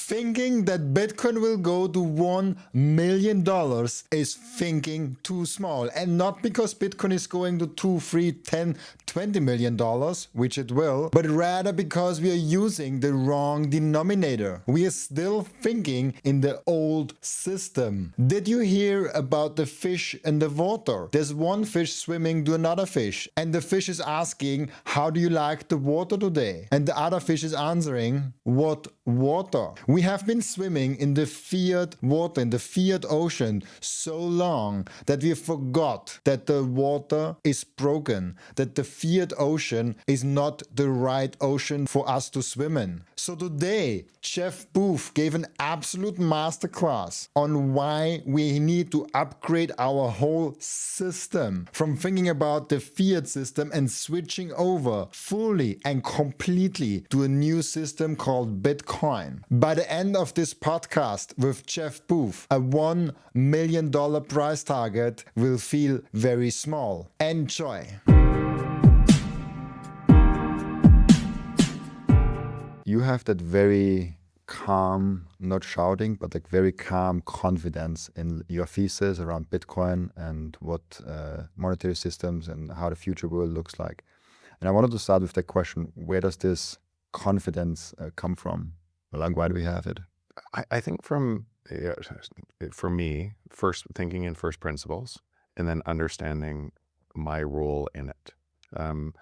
Thinking that Bitcoin will go to $1 million is thinking too small. And not because Bitcoin is going to 2, 3, 10, $20 million, which it will, but rather because we are using the wrong denominator. We are still thinking in the old system. Did you hear about the fish in the water? There's one fish swimming to another fish, and the fish is asking, how do you like the water today? And the other fish is answering, what water? We have been swimming in the fiat water, in the fiat ocean, so long that we forgot that the water is broken, that the fiat ocean is not the right ocean for us to swim in. So today, Jeff Booth gave an absolute masterclass on why we need to upgrade our whole system from thinking about the fiat system and switching over fully and completely to a new system called Bitcoin. By the end of this podcast with Jeff Booth, a $1 million price target will feel very small. Enjoy. You have that very calm, not shouting, but like very calm confidence in your thesis around Bitcoin and what monetary systems and how the future world looks like. And I wanted to start with that question: where does this confidence come from? Like, why do we have it? I think from, for me, first thinking in first principles and then understanding my role in it, and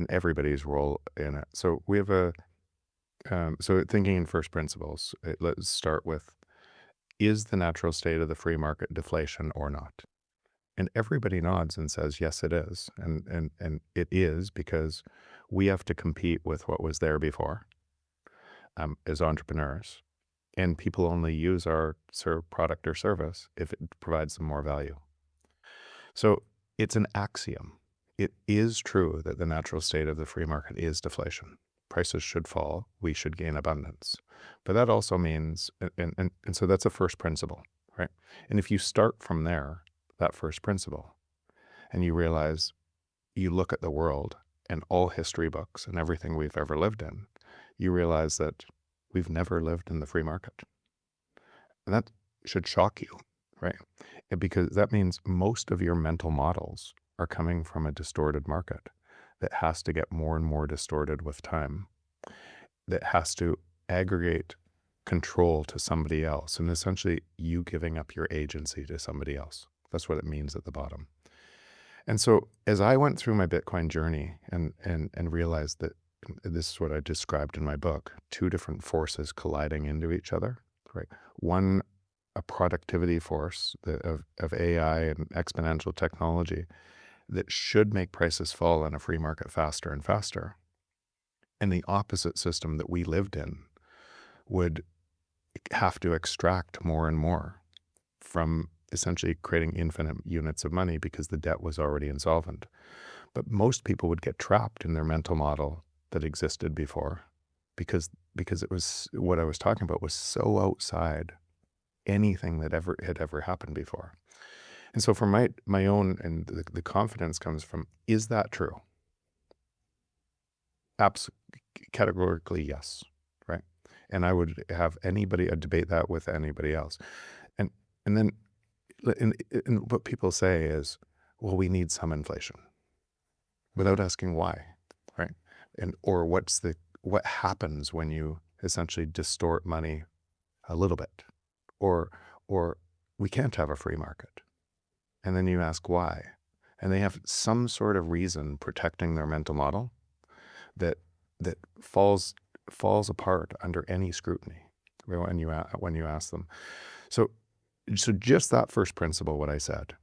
everybody's role in it. So we have so thinking in first principles, let's start with, is the natural state of the free market deflation or not? And everybody nods and says, yes, it is. And it is, because we have to compete with what was there before as entrepreneurs. And people only use our product or service if it provides them more value. So it's an axiom. It is true that the natural state of the free market is deflation. Prices should fall, we should gain abundance. But that also means, and so that's a first principle, right? And if you start from there, that first principle, and you realize, you look at the world and all history books and everything we've ever lived in, you realize that we've never lived in the free market. And that should shock you, right? Because that means most of your mental models are coming from a distorted market that has to get more and more distorted with time, that has to aggregate control to somebody else, and essentially you giving up your agency to somebody else. That's what it means at the bottom. And so as I went through my Bitcoin journey and realized that this is what I described in my book, two different forces colliding into each other, right? One, a productivity force of AI and exponential technology that should make prices fall in a free market faster and faster. And the opposite system that we lived in would have to extract more and more from essentially creating infinite units of money because the debt was already insolvent. But most people would get trapped in their mental model that existed before because it was, what I was talking about was so outside anything that had ever happened before. And so for my own, and the confidence comes from, is that true? Categorically, yes, right? And I would have anybody debate that with anybody else. And then what people say is, well, we need some inflation, without asking why, right? Or what happens when you essentially distort money a little bit, or we can't have a free market. And then you ask why, and they have some sort of reason protecting their mental model that falls apart under any scrutiny when you ask them. So just that first principle, what I said,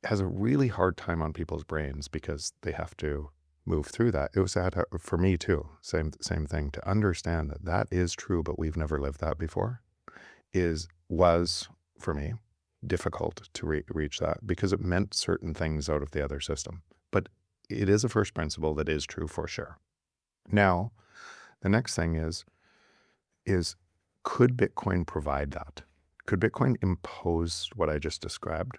has a really hard time on people's brains because they have to move through that. It was that for me too. Same thing, to understand that is true, but we've never lived that before. Was for me difficult to reach that because it meant certain things out of the other system. But it is a first principle that is true for sure. Now, the next thing is could Bitcoin provide that? Could Bitcoin impose what I just described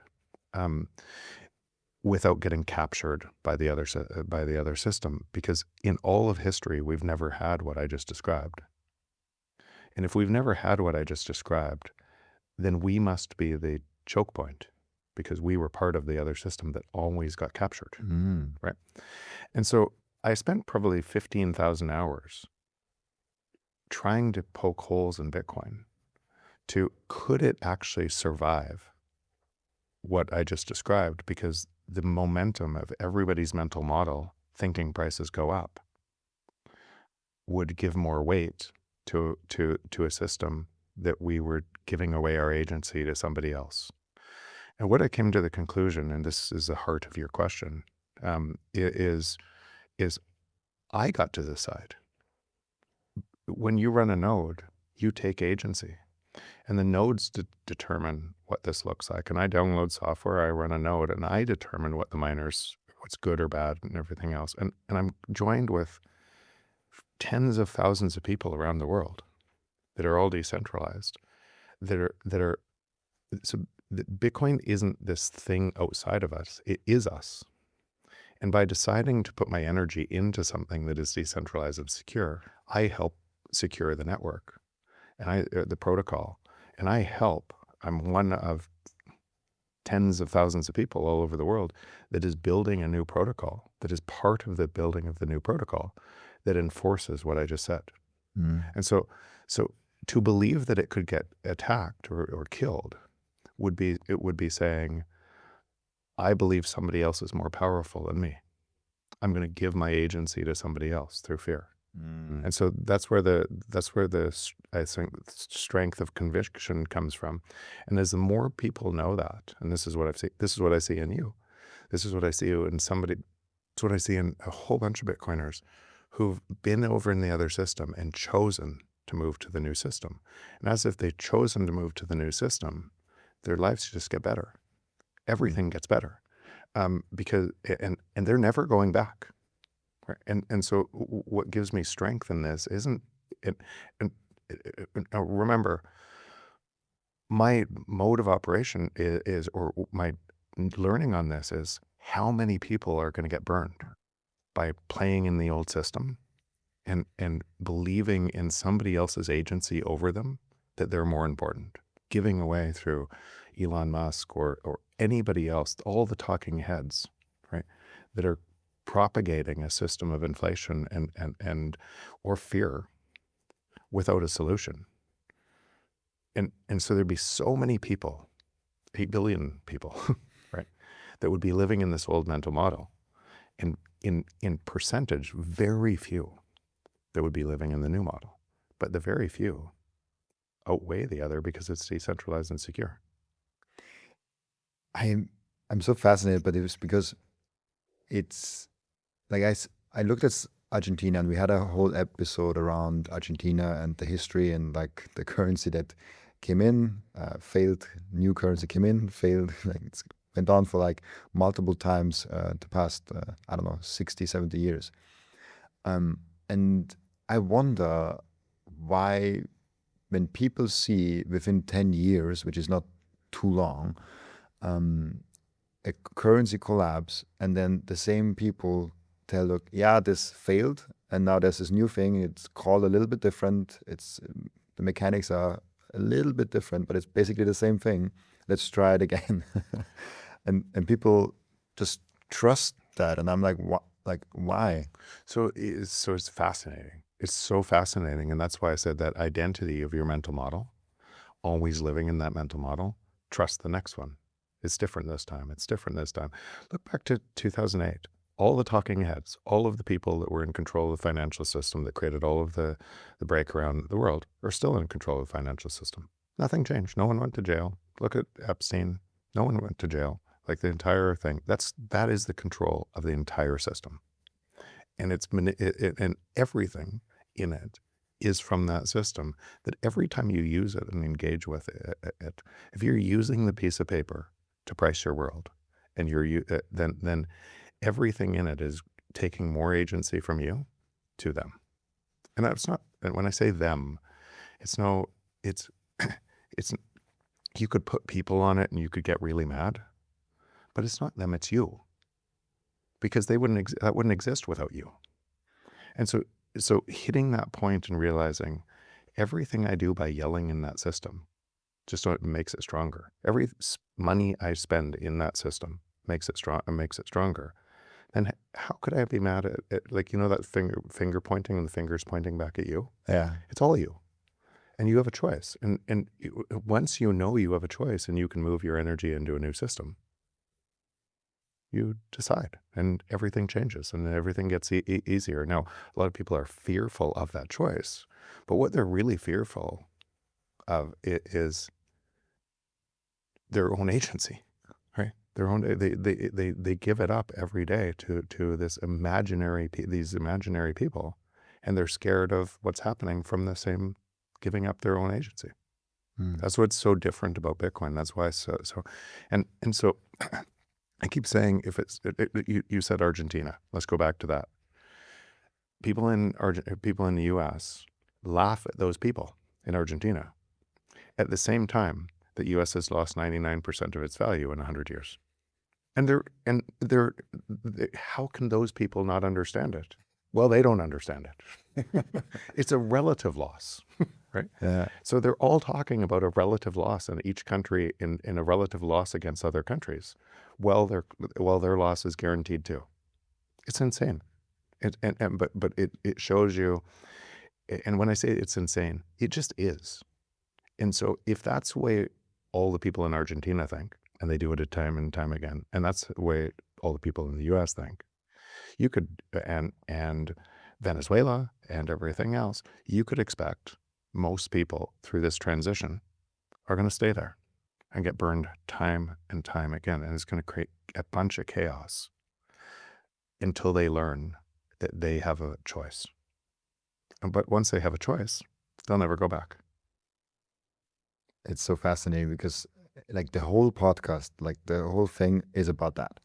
without getting captured by the other system? Because in all of history, we've never had what I just described. And if we've never had what I just described, then we must be the choke point because we were part of the other system that always got captured, right? And so I spent probably 15,000 hours trying to poke holes in Bitcoin to could it actually survive what I just described, because the momentum of everybody's mental model thinking prices go up would give more weight to a system that we were giving away our agency to somebody else. And what I came to the conclusion, and this is the heart of your question, is I got to decide. When you run a node, you take agency. And the nodes determine what this looks like. And I download software, I run a node, and I determine what the miners, what's good or bad and everything else. And I'm joined with tens of thousands of people around the world that are all decentralized, so Bitcoin isn't this thing outside of us, it is us. And by deciding to put my energy into something that is decentralized and secure, I help secure the network and the protocol. And I'm one of tens of thousands of people all over the world that is building a new protocol, that is part of the building of the new protocol that enforces what I just said. And so to believe that it could get attacked or killed would be saying, I believe somebody else is more powerful than me. I'm going to give my agency to somebody else through fear. And so that's where I think strength of conviction comes from. And as the more people know that, and this is what I see in you. This is what I see in somebody. It's what I see in a whole bunch of Bitcoiners who've been over in the other system and chosen to move to the new system. And as if they've chosen to move to the new system, their lives just get better. Everything gets better, because they're never going back. Right? And so what gives me strength in this isn't it. And remember, my mode of operation is, or my learning on this is, how many people are going to get burned by playing in the old system and believing in somebody else's agency over them, that they're more important, giving away through Elon Musk or anybody else, all the talking heads, right, that are propagating a system of inflation and or fear without a solution. And so there'd be so many people, 8 billion people, right, that would be living in this old mental model. And in percentage, very few that would be living in the new model. But the very few outweigh the other because it's decentralized and secure. I'm so fascinated by this because it's like I looked at Argentina, and we had a whole episode around Argentina and the history and like the currency that came in, failed, new currency came in, failed, like it's went on for like multiple times the past, I don't know, 60, 70 years. And I wonder why, when people see within 10 years, which is not too long, a currency collapse, and then the same people tell, look, yeah, this failed, and now there's this new thing. It's called a little bit different. It's the mechanics are a little bit different, but it's basically the same thing. Let's try it again. and people just trust that, and I'm like, what? Like, why? So it's fascinating. It's so fascinating, and that's why I said that identity of your mental model, always living in that mental model. Trust the next one. It's different this time. It's different this time. Look back to 2008. All the talking heads, all of the people that were in control of the financial system that created all of the break around the world are still in control of the financial system. Nothing changed. No one went to jail. Look at Epstein. No one went to jail. Like the entire thing. That is the control of the entire system. And and everything in it is from that system, that every time you use it and engage with it, if you're using the piece of paper to price your world, and then everything in it is taking more agency from you to them. And that's not, and when I say them, it's you could put people on it and you could get really mad, but it's not them, it's you, because that wouldn't exist without you. And so hitting that point and realizing everything I do by yelling in that system just makes it stronger. Every money I spend in that system makes it strong and makes it stronger. And how could I be mad at it? Like, that finger pointing and the fingers pointing back at you? Yeah. It's all you. And you have a choice. And once you know you have a choice and you can move your energy into a new system, you decide and everything changes and everything gets easier. Now, a lot of people are fearful of that choice, but what they're really fearful of is their own agency, right? Their own, they give it up every day to these imaginary people, and they're scared of what's happening from the same giving up their own agency. That's what's so different about Bitcoin. That's why so I keep saying, if you said Argentina, let's go back to that. People in the U.S. laugh at those people in Argentina at the same time that U.S. has lost 99% of its value in 100 years. And how can those people not understand it? Well, they don't understand it. It's a relative loss, right? Yeah. So they're all talking about a relative loss in each country in a relative loss against other countries. Well, their loss is guaranteed too. It's insane. But it shows you, and when I say it's insane, it just is. And so if that's the way all the people in Argentina think, and they do it time and time again, and that's the way all the people in the U.S. think, you could, and Venezuela and everything else, you could expect most people through this transition are going to stay there and get burned time and time again. And it's going to create a bunch of chaos until they learn that they have a choice. But once they have a choice, they'll never go back. It's so fascinating because like the whole podcast, like the whole thing is about that.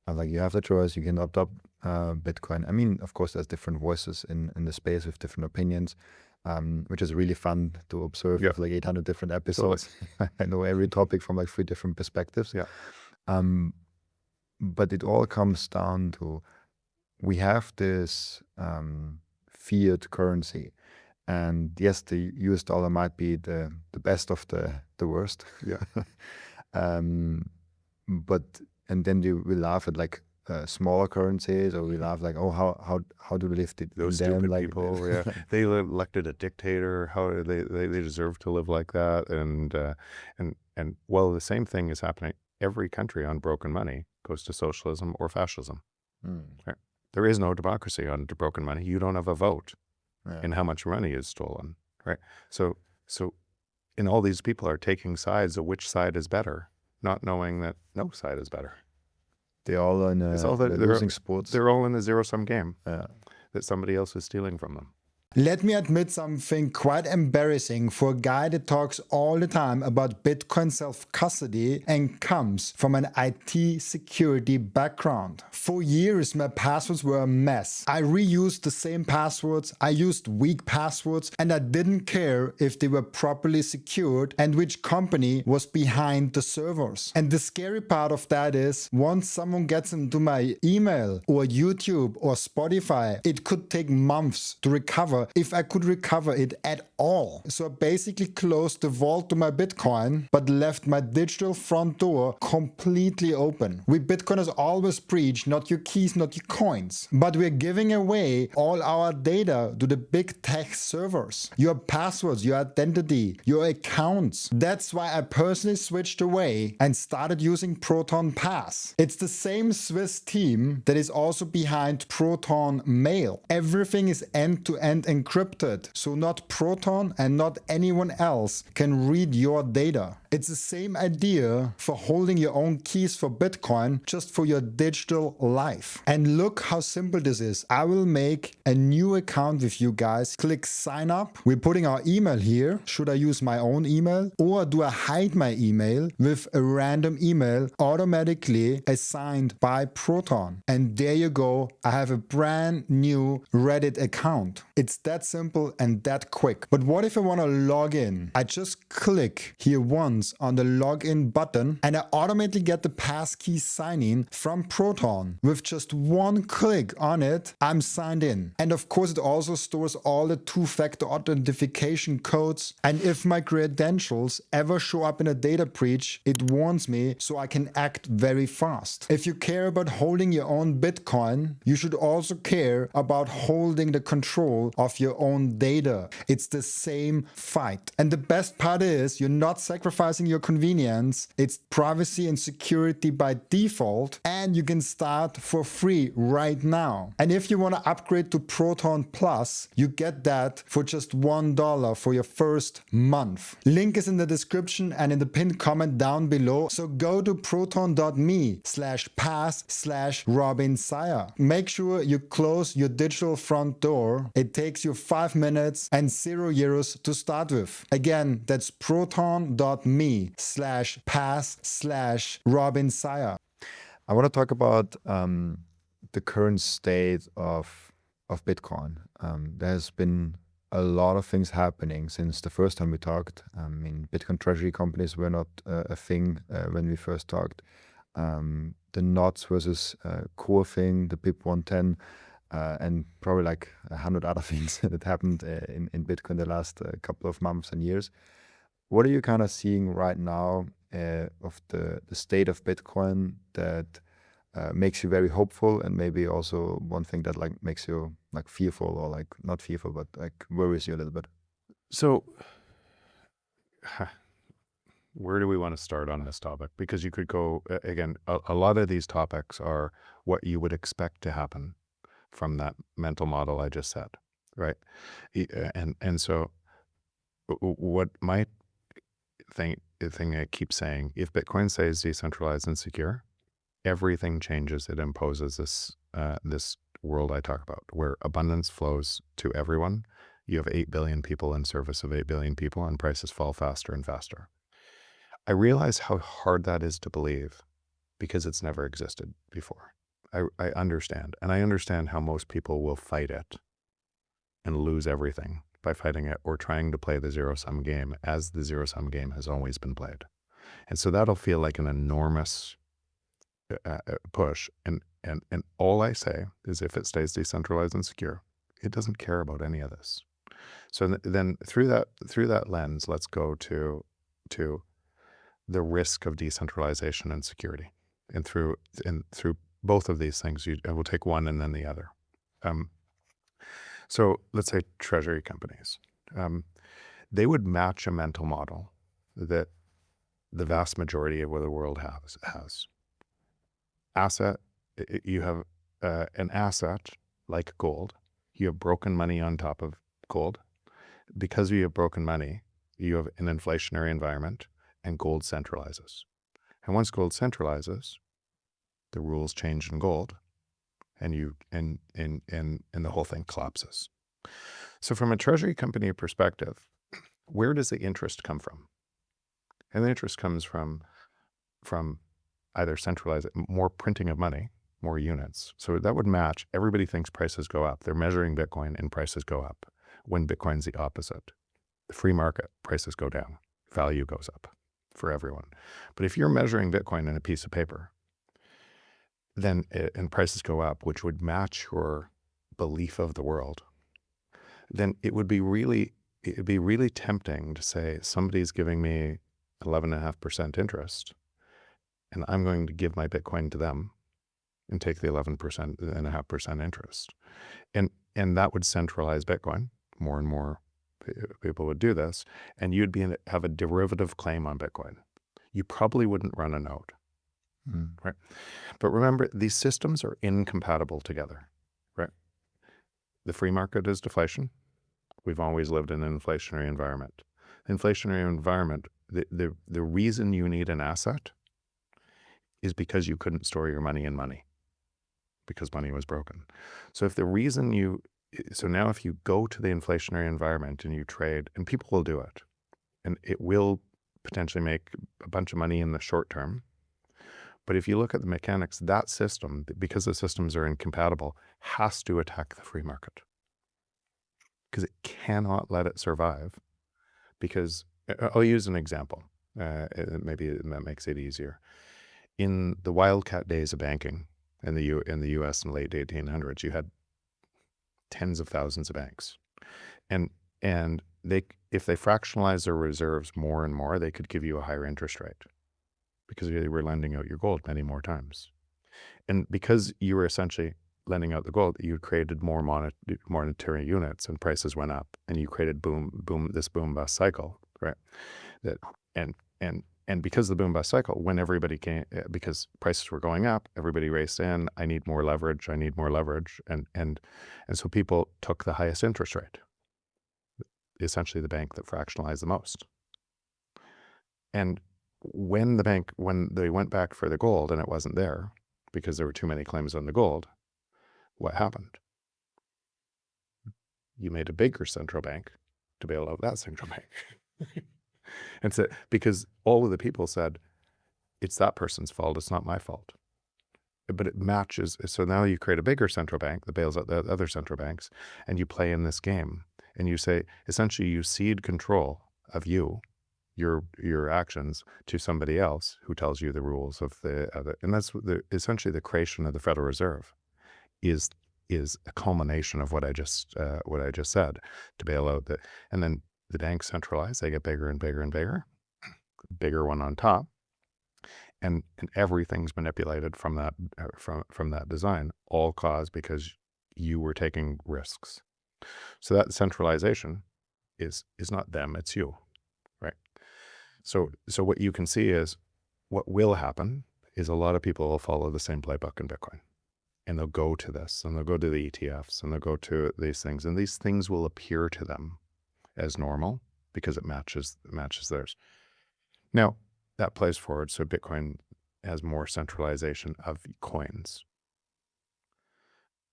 Like you have the choice, you can opt up Bitcoin. I mean, of course, there's different voices in the space with different opinions, which is really fun to observe. With like 800 different episodes. Totally. I know every topic from like 3 different perspectives. Yeah. But it all comes down to, we have this fiat currency. And yes, the US dollar might be the best of the worst. Yeah. But, and then we laugh at like smaller currencies, or we laugh like, oh, how do we live those them? stupid Like, people? Yeah, they elected a dictator. How do they deserve to live like that? And well, the same thing is happening. Every country on broken money goes to socialism or fascism. Right? There is no democracy on broken money. You don't have a vote in how much money is stolen, right? So, and all these people are taking sides of which side is better, not knowing that no side is better. They're all in they're losing sports. They're all in a zero-sum game that somebody else is stealing from them. Let me admit something quite embarrassing for a guy that talks all the time about Bitcoin self-custody and comes from an IT security background. For years, my passwords were a mess. I reused the same passwords, I used weak passwords, and I didn't care if they were properly secured and which company was behind the servers. And the scary part of that is, once someone gets into my email or YouTube or Spotify, it could take months to recover, if I could recover it at all. So I basically closed the vault to my Bitcoin, but left my digital front door completely open. We Bitcoiners always preach not your keys, not your coins, but we're giving away all our data to the big tech servers. Your passwords, your identity, your accounts. That's why I personally switched away and started using Proton Pass. It's the same Swiss team that is also behind Proton Mail. Everything is end-to-end encrypted, so not Proton and not anyone else can read your data. It's the same idea for holding your own keys for Bitcoin, just for your digital life. And look how simple this is. I will make a new account with you guys. Click sign up. We're putting our email here. Should I use my own email, or do I hide my email with a random email automatically assigned by Proton? And there you go. I have a brand new Reddit account. It's that simple and that quick. But what if I want to log in? I just click here once instructions on the login button, and I automatically get the passkey sign-in from Proton. With just one click on it, I'm signed in. And of course, it also stores all the two-factor authentication codes. And if my credentials ever show up in a data breach, it warns me so I can act very fast. If you care about holding your own Bitcoin, you should also care about holding the control of your own data. It's the same fight. And the best part is you're not sacrificing your convenience. It's privacy and security by default, and you can start for free right now. And if you want to upgrade to Proton Plus, you get that for just $1 for your first month. Link is in the description and in the pinned comment down below. So go to proton.me/pass/Robin Seyr. Make sure you close your digital front door. It takes you 5 minutes and €0 to start with. Again, that's proton.me/pass/Robin Seyr. I want to talk about the current state of Bitcoin. There's been a lot of things happening since the first time we talked. I mean, Bitcoin treasury companies were not a thing when we first talked. The NOTs versus core thing, the BIP 110, and probably like 100 other things that happened in Bitcoin the last couple of months and years. What are you kind of seeing right now of the state of Bitcoin that makes you very hopeful, and maybe also one thing that like makes you like fearful, or like not fearful, but like worries you a little bit? So where do we want to start on this topic? Because you could go, again, a lot of these topics are what you would expect to happen from that mental model I just said, right? And so what my thing I keep saying, if Bitcoin stays decentralized and secure, everything changes. It imposes this world I talk about, where abundance flows to everyone. You have 8 billion people in service of 8 billion people, and prices fall faster and faster. I realize how hard that is to believe because it's never existed before. I understand. And I understand how most people will fight it and lose everything by fighting it, or trying to play the zero-sum game as the zero-sum game has always been played. And so that'll feel like an enormous push. And all I say is, if it stays decentralized and secure, it doesn't care about any of this. So then through that lens, let's go to the risk of decentralization and security. And through both of these things, I will take one and then the other. So let's say treasury companies. They would match a mental model that the vast majority of what the world has. You have an asset like gold. You have broken money on top of gold. Because you have broken money, you have an inflationary environment, and gold centralizes. And once gold centralizes, the rules change in gold, and the whole thing collapses. So from a treasury company perspective, where does the interest come from? And the interest comes from either more printing of money, more units. So that would match. Everybody thinks prices go up. They're measuring Bitcoin and prices go up, when Bitcoin's the opposite. The free market, prices go down, value goes up for everyone. But if you're measuring Bitcoin in a piece of paper, then and prices go up, which would match your belief of the world, then it'd be really tempting to say, somebody's giving me 11.5% interest, and I'm going to give my Bitcoin to them and take the 11.5% interest. And that would centralize Bitcoin. More and more people would do this, and you'd have a derivative claim on Bitcoin. You probably wouldn't run a node. Right? But remember, these systems are incompatible together, right? The free market is deflation. We've always lived in an inflationary environment. Inflationary environment, the reason you need an asset is because you couldn't store your money in money, because money was broken. So if you go to the inflationary environment and you trade, and people will do it, and it will potentially make a bunch of money in the short term. But if you look at the mechanics, that system, because the systems are incompatible, has to attack the free market, because it cannot let it survive. Because I'll use an example. Maybe that makes it easier. In the wildcat days of banking in the U.S. in the late 1800s, you had tens of thousands of banks, and if they fractionalized their reserves more and more, they could give you a higher interest rate because they were lending out your gold many more times. And because you were essentially lending out the gold, you created more monetary units, and prices went up, and you created this boom bust cycle, right? That and because of the boom bust cycle, when everybody came, because prices were going up, everybody raced in. I need more leverage. I need more leverage, and so people took the highest interest rate. Essentially, the bank that fractionalized the most. And when they went back for the gold and it wasn't there because there were too many claims on the gold, what happened? You made a bigger central bank to bail out that central bank. And so, because all of the people said, it's that person's fault, it's not my fault. But it matches. So now you create a bigger central bank that bails out the other central banks, and you play in this game. And you say, essentially, you cede control of your actions to somebody else who tells you the rules of it. And that's essentially the creation of the Federal Reserve is a culmination of what I just said, to bail out and then the banks centralize, they get bigger and bigger and bigger, bigger one on top, and everything's manipulated from that from that design, all caused because you were taking risks. So that centralization is not them, it's you, right? So what you can see is what will happen is a lot of people will follow the same playbook in Bitcoin. And they'll go to this, and they'll go to the ETFs, and they'll go to these things, and these things will appear to them as normal because it matches theirs. Now, that plays forward, so Bitcoin has more centralization of coins.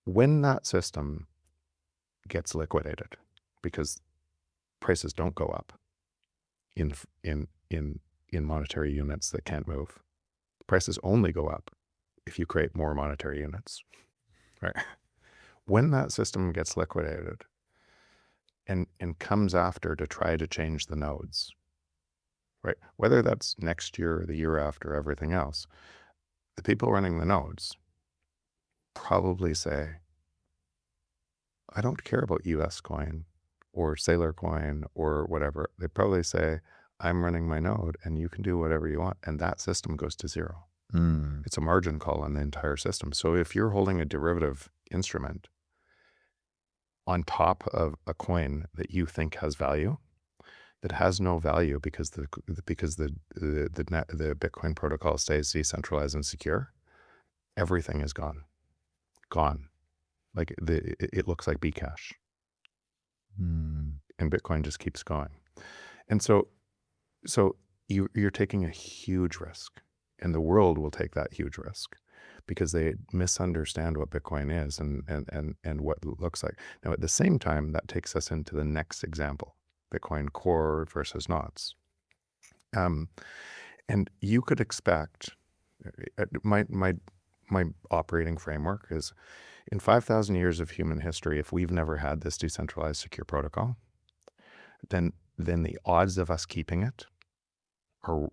When that system gets liquidated, because prices don't go up in monetary units that can't move, prices only go up if you create more monetary units, right? When that system gets liquidated and comes after to try to change the nodes, right? Whether that's next year or the year after, everything else, the people running the nodes probably say, I don't care about US coin or Seyr coin or whatever. They probably say, I'm running my node and you can do whatever you want. And that system goes to zero. It's a margin call on the entire system. So if you're holding a derivative instrument on top of a coin that you think has value, that has no value because the Bitcoin protocol stays decentralized and secure, everything is gone. Like it looks like Bcash, and Bitcoin just keeps going. And so you're taking a huge risk. And the world will take that huge risk because they misunderstand what Bitcoin is and what it looks like. Now, at the same time, that takes us into the next example, Bitcoin Core versus NOTs. And you could expect, my operating framework is, in 5,000 years of human history, if we've never had this decentralized secure protocol, then the odds of us keeping it are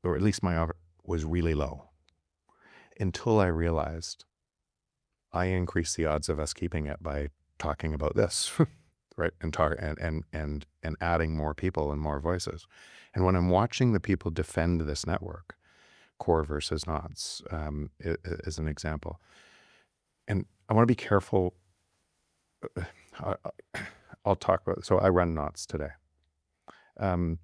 or at least my offer was really low, until I realized I increased the odds of us keeping it by talking about this, right? And adding more people and more voices. And when I'm watching the people defend this network, core versus NOTs, as an example, and I want to be careful. I'll talk about. So I run NOTs today, and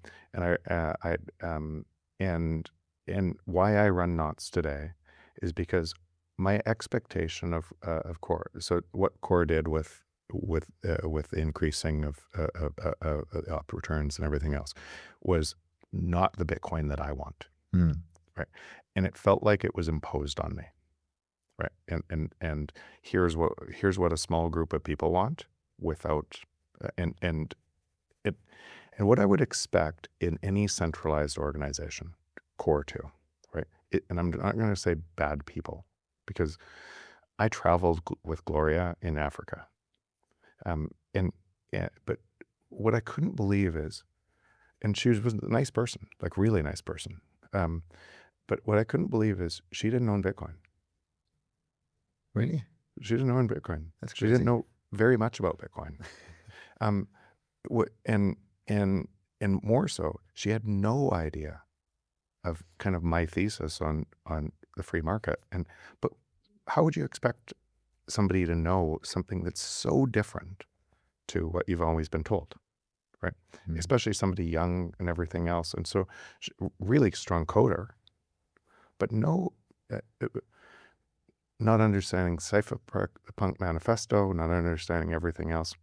why I run NOTs today is because my expectation of core. So what core did with increasing of up returns and everything else was not the Bitcoin that I want, right? And it felt like it was imposed on me, right? And here's what a small group of people want without and what I would expect in any centralized organization, core too, right? And I'm not going to say bad people, because I traveled with Gloria in Africa. But what I couldn't believe is And she was a nice person, like really nice person. But what I couldn't believe is she didn't own Bitcoin. Really? She didn't own Bitcoin. That's She crazy. didn't know very much about Bitcoin. And more so, she had no idea of kind of my thesis on the free market. But how would you expect somebody to know something that's so different to what you've always been told, right? Mm. Especially somebody young and everything else. And so, really strong coder, but not understanding Cypherpunk Manifesto, not understanding everything else.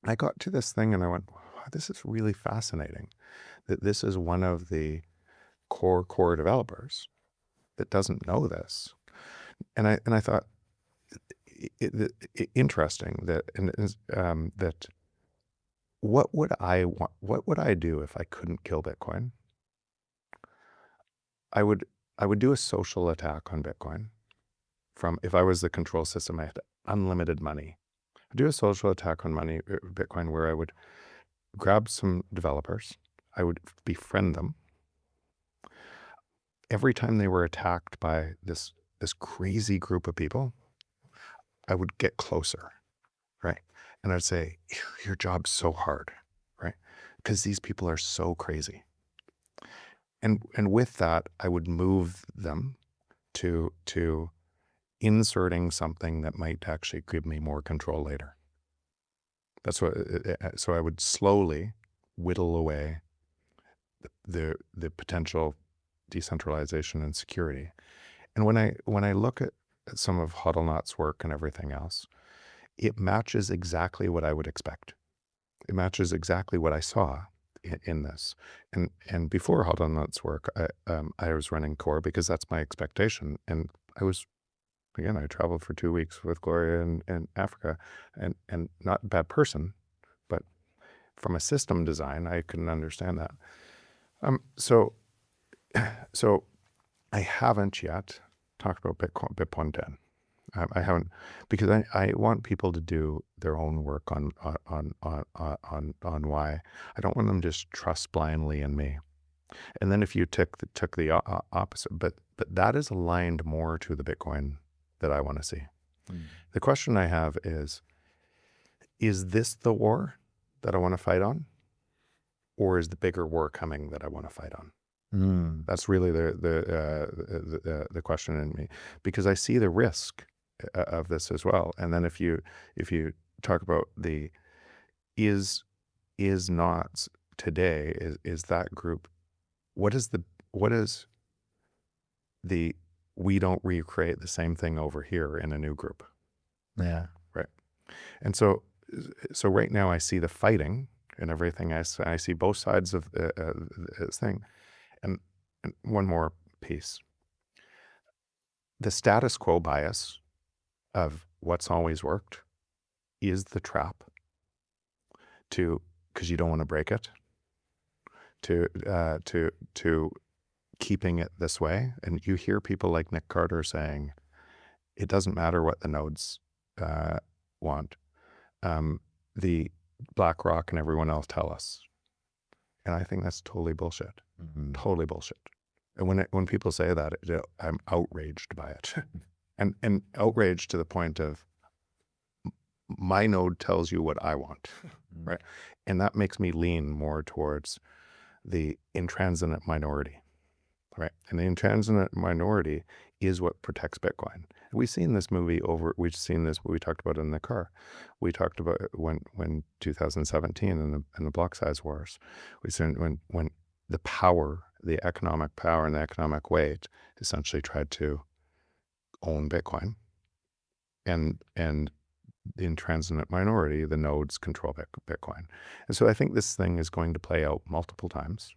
I got to this thing and I went, wow, this is really fascinating. That this is one of the core developers that doesn't know this. And I thought, interesting that what would I want? What would I do if I couldn't kill Bitcoin? I would do a social attack on Bitcoin. If I was the control system, I had unlimited money. I'd do a social attack on Bitcoin, where I would grab some developers, I would befriend them. Every time they were attacked by this crazy group of people, I would get closer, right? And I'd say, your job's so hard, right? Because these people are so crazy. And with that, I would move them to inserting something that might actually give me more control later. That's what. So I would slowly whittle away the potential decentralization and security. And when I look at some of Hodlnaut's work and everything else, it matches exactly what I would expect. It matches exactly what I saw in this. And before Hodlnaut's work, I was running core because that's my expectation. And I traveled for 2 weeks with Gloria in Africa, and not a bad person, but from a system design, I couldn't understand that. So I haven't yet talked about Bitcoin 10. I haven't, because I want people to do their own work on why. I don't want them to just trust blindly in me. And then if you took the opposite, but that is aligned more to the Bitcoin that I want to see. Mm. The question I have is this the war that I want to fight on, or is the bigger war coming that I want to fight on? Mm. That's really the question in me, because I see the risk of this as well. And then if you talk about the is not today, is that group, what is the we don't recreate the same thing over here in a new group. Yeah. Right. And so right now I see the fighting and everything. I see both sides of this thing. And one more piece. The status quo bias of what's always worked is the trap because you don't want to break it, to keeping it this way. And you hear people like Nick Carter saying, it doesn't matter what the nodes want. The BlackRock and everyone else tell us. And I think that's totally bullshit. Mm-hmm. Totally bullshit. And when people say that, I'm outraged by it. and outraged to the point of, my node tells you what I want, right? And that makes me lean more towards the intransigent minority, right? And the intransigent minority is what protects Bitcoin. We've seen this movie we've seen this, we talked about it in the car. We talked about when 2017 and the block size wars, we seen when the power, the economic power and the economic weight essentially tried to own Bitcoin, and the intransigent minority, the nodes, control Bitcoin. And so I think this thing is going to play out multiple times.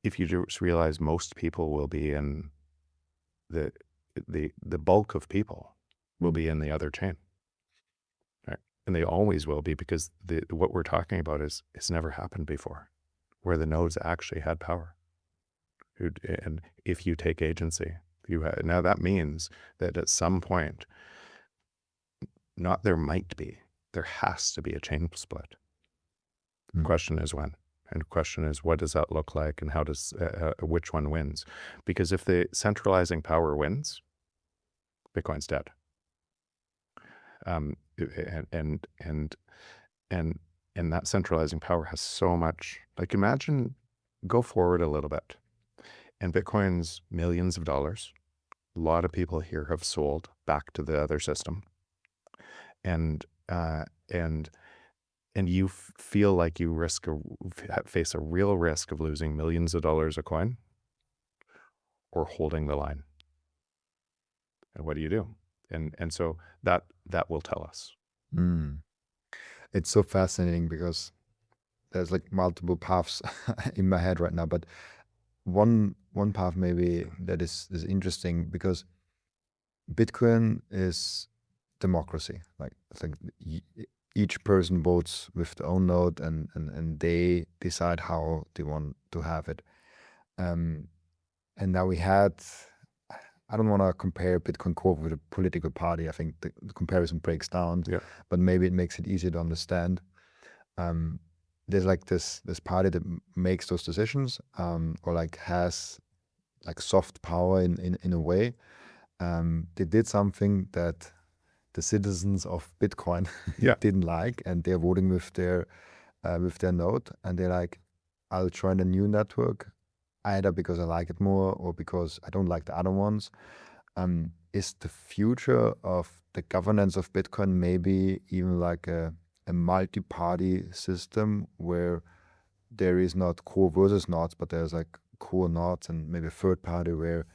If you just realize most people will be in the bulk of people will be in the other chain, right? And they always will be, because what we're talking about is it's never happened before, where the nodes actually had power. And if you take agency, now that means that at some point, there has to be a chain split. The question is when. And the question is, what does that look like, and how does which one wins? Because if the centralizing power wins, Bitcoin's dead. And that centralizing power has so much. Like, imagine, go forward a little bit, and Bitcoin's millions of dollars. A lot of people here have sold back to the other system, and you feel like you face a real risk of losing millions of dollars a coin, or holding the line. And what do you do? And so that will tell us. It's so fascinating because there's like multiple paths in my head right now, but one path maybe that is interesting, because Bitcoin is democracy. Like, I think each person votes with their own node, and they decide how they want to have it. And now I don't want to compare Bitcoin Core with a political party. I think the comparison breaks down, but maybe it makes it easier to understand. There's like this party that makes those decisions, or like has like soft power in a way. They did something that the citizens of Bitcoin didn't like, and they're voting with their node, and they're like, I'll join a new network, either because I like it more or because I don't like the other ones. Is the future of the governance of Bitcoin maybe even like a multi-party system where there is not core versus nodes, but there's like core nodes and maybe a third party where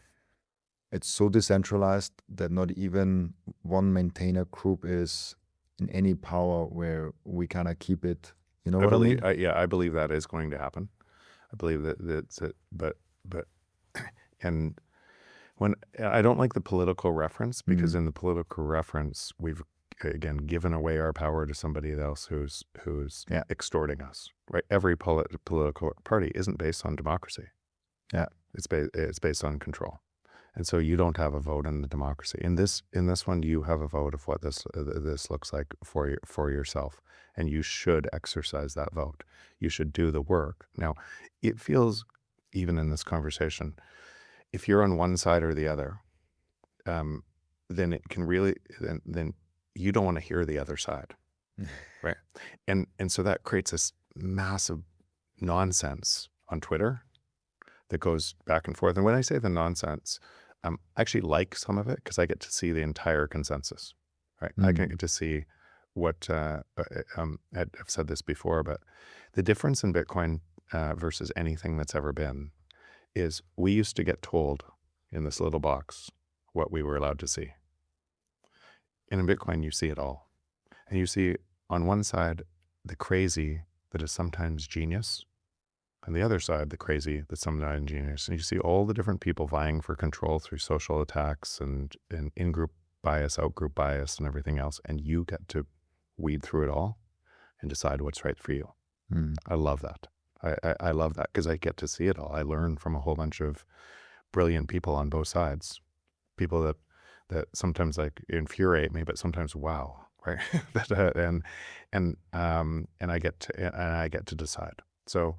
it's so decentralized that not even one maintainer group is in any power, where we kind of keep it, you know what I mean? I believe that is going to happen. I believe that's it. But and when I don't like the political reference, because in the political reference, we've again given away our power to somebody else who's extorting us, right? Every political party isn't based on democracy. Yeah, it's based on control. And so you don't have a vote in the democracy. In this one, you have a vote of what this looks like for yourself, and you should exercise that vote. You should do the work. Now, it feels, even in this conversation, if you're on one side or the other, then it can really then you don't want to hear the other side, right? And so that creates this massive nonsense on Twitter that goes back and forth. And when I say the nonsense, I actually like some of it, because I get to see the entire consensus, right? I can get to see what, I've said this before, but the difference in Bitcoin versus anything that's ever been is we used to get told in this little box what we were allowed to see. And in Bitcoin, you see it all. And you see on one side, the crazy that is sometimes genius, and the other side, the crazy that's sometimes genius. And you see all the different people vying for control through social attacks and in-group bias, out-group bias, and everything else. And you get to weed through it all and decide what's right for you. I love that. I love that, because I get to see it all. I learn from a whole bunch of brilliant people on both sides, people that sometimes like infuriate me, but sometimes wow, right? and I get to decide. So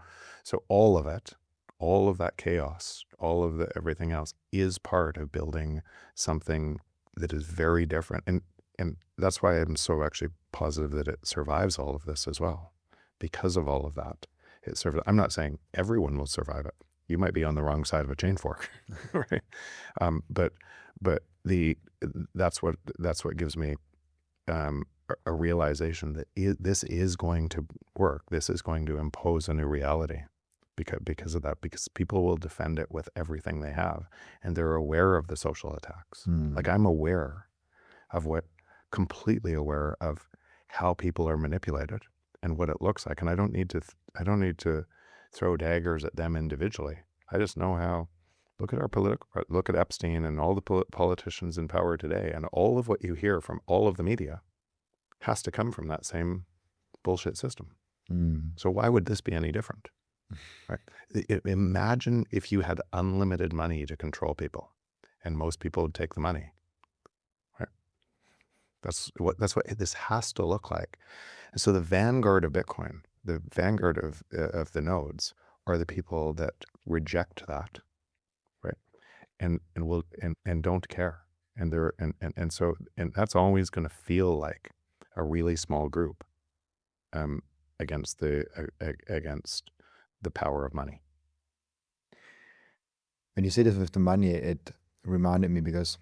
all of it, all of that chaos, all of everything else is part of building something that is very different. And that's why I'm so actually positive that it survives all of this as well, because of all of that. I'm not saying everyone will survive it. You might be on the wrong side of a chain fork, right? But that's what gives me a realization that this is going to work. This is going to impose a new reality because of that, because people will defend it with everything they have, and they're aware of the social attacks. Like, I'm completely aware of how people are manipulated and what it looks like. And I don't need to throw daggers at them individually. I just know how. Look at Epstein and all the politicians in power today, and all of what you hear from all of the media has to come from that same bullshit system. So why would this be any different? Right? Imagine if you had unlimited money to control people, and most people would take the money. Right? That's what this has to look like. And so the vanguard of Bitcoin, the vanguard of the nodes are the people that reject that, right? And don't care. And they're so that's always going to feel like a really small group against the power of money. When you say this with the money, it reminded me because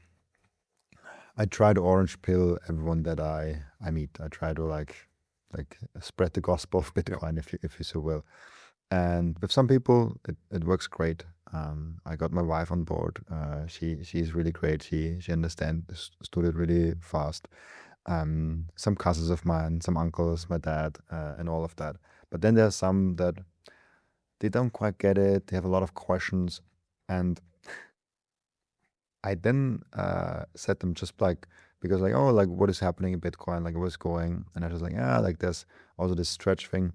I try to orange pill everyone that I meet. I try to like spread the gospel of Bitcoin, if you so will. And with some people, it works great. I got my wife on board. She's really great. She understood it really fast. Some cousins of mine, some uncles, my dad, and all of that. But then there are some that they don't quite get it. They have a lot of questions, and I then said them just like, because like, oh, like what is happening in Bitcoin, like what's going, and I was like, like there's also this stretch thing,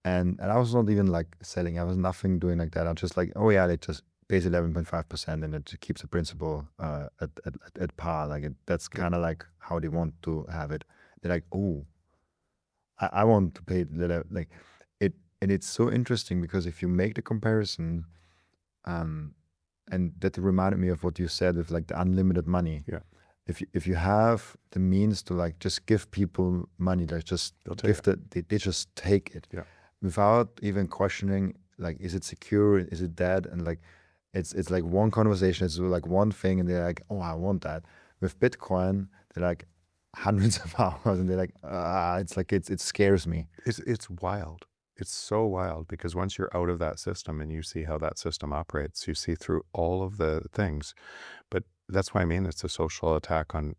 and I was not even like selling, I was nothing doing like that. I was just like, oh yeah, they just pays 11.5% and it keeps the principal at par. Like that's kind of like how they want to have it. They're like, oh, I want to pay like it, and it's so interesting because if you make the comparison, and that reminded me of what you said with like the unlimited money. Yeah. If you have the means to like just give people money, like just give they just take it. Yeah. Without even questioning, like, is it secure? Is it dead? And like, it's like one conversation, it's like one thing, and they're like, oh, I want that. With Bitcoin, they're like hundreds of hours, and they're like, it's like it scares me. It's wild. It's so wild because once you're out of that system and you see how that system operates, you see through all of the things. But that's why I mean it's a social attack on,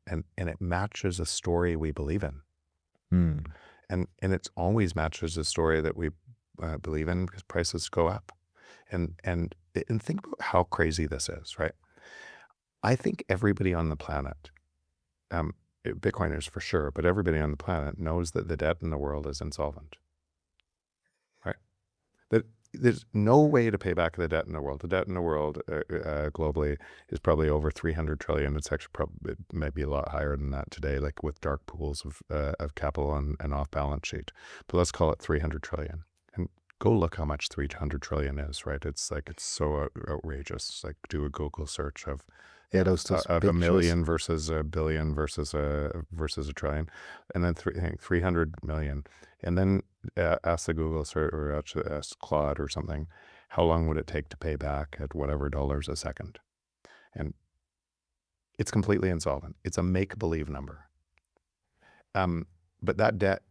and it matches a story we believe in. And it always matches a story that we believe in because prices go up. And think about how crazy this is, right? I think everybody on the planet, Bitcoiners for sure, but everybody on the planet knows that the debt in the world is insolvent, right? That there's no way to pay back the debt in the world. The debt in the world globally is probably over 300 trillion. It's actually probably maybe a lot higher than that today, like with dark pools of capital and off balance sheet. But let's call it 300 trillion. And go look how much 300 trillion is, right? It's like, it's so outrageous. Like do a Google search of those of a million versus a billion versus a trillion, and then 300 million, and then ask the Google search or ask Claude or something, how long would it take to pay back at whatever dollars a second? And it's completely insolvent. It's a make-believe number. But that debt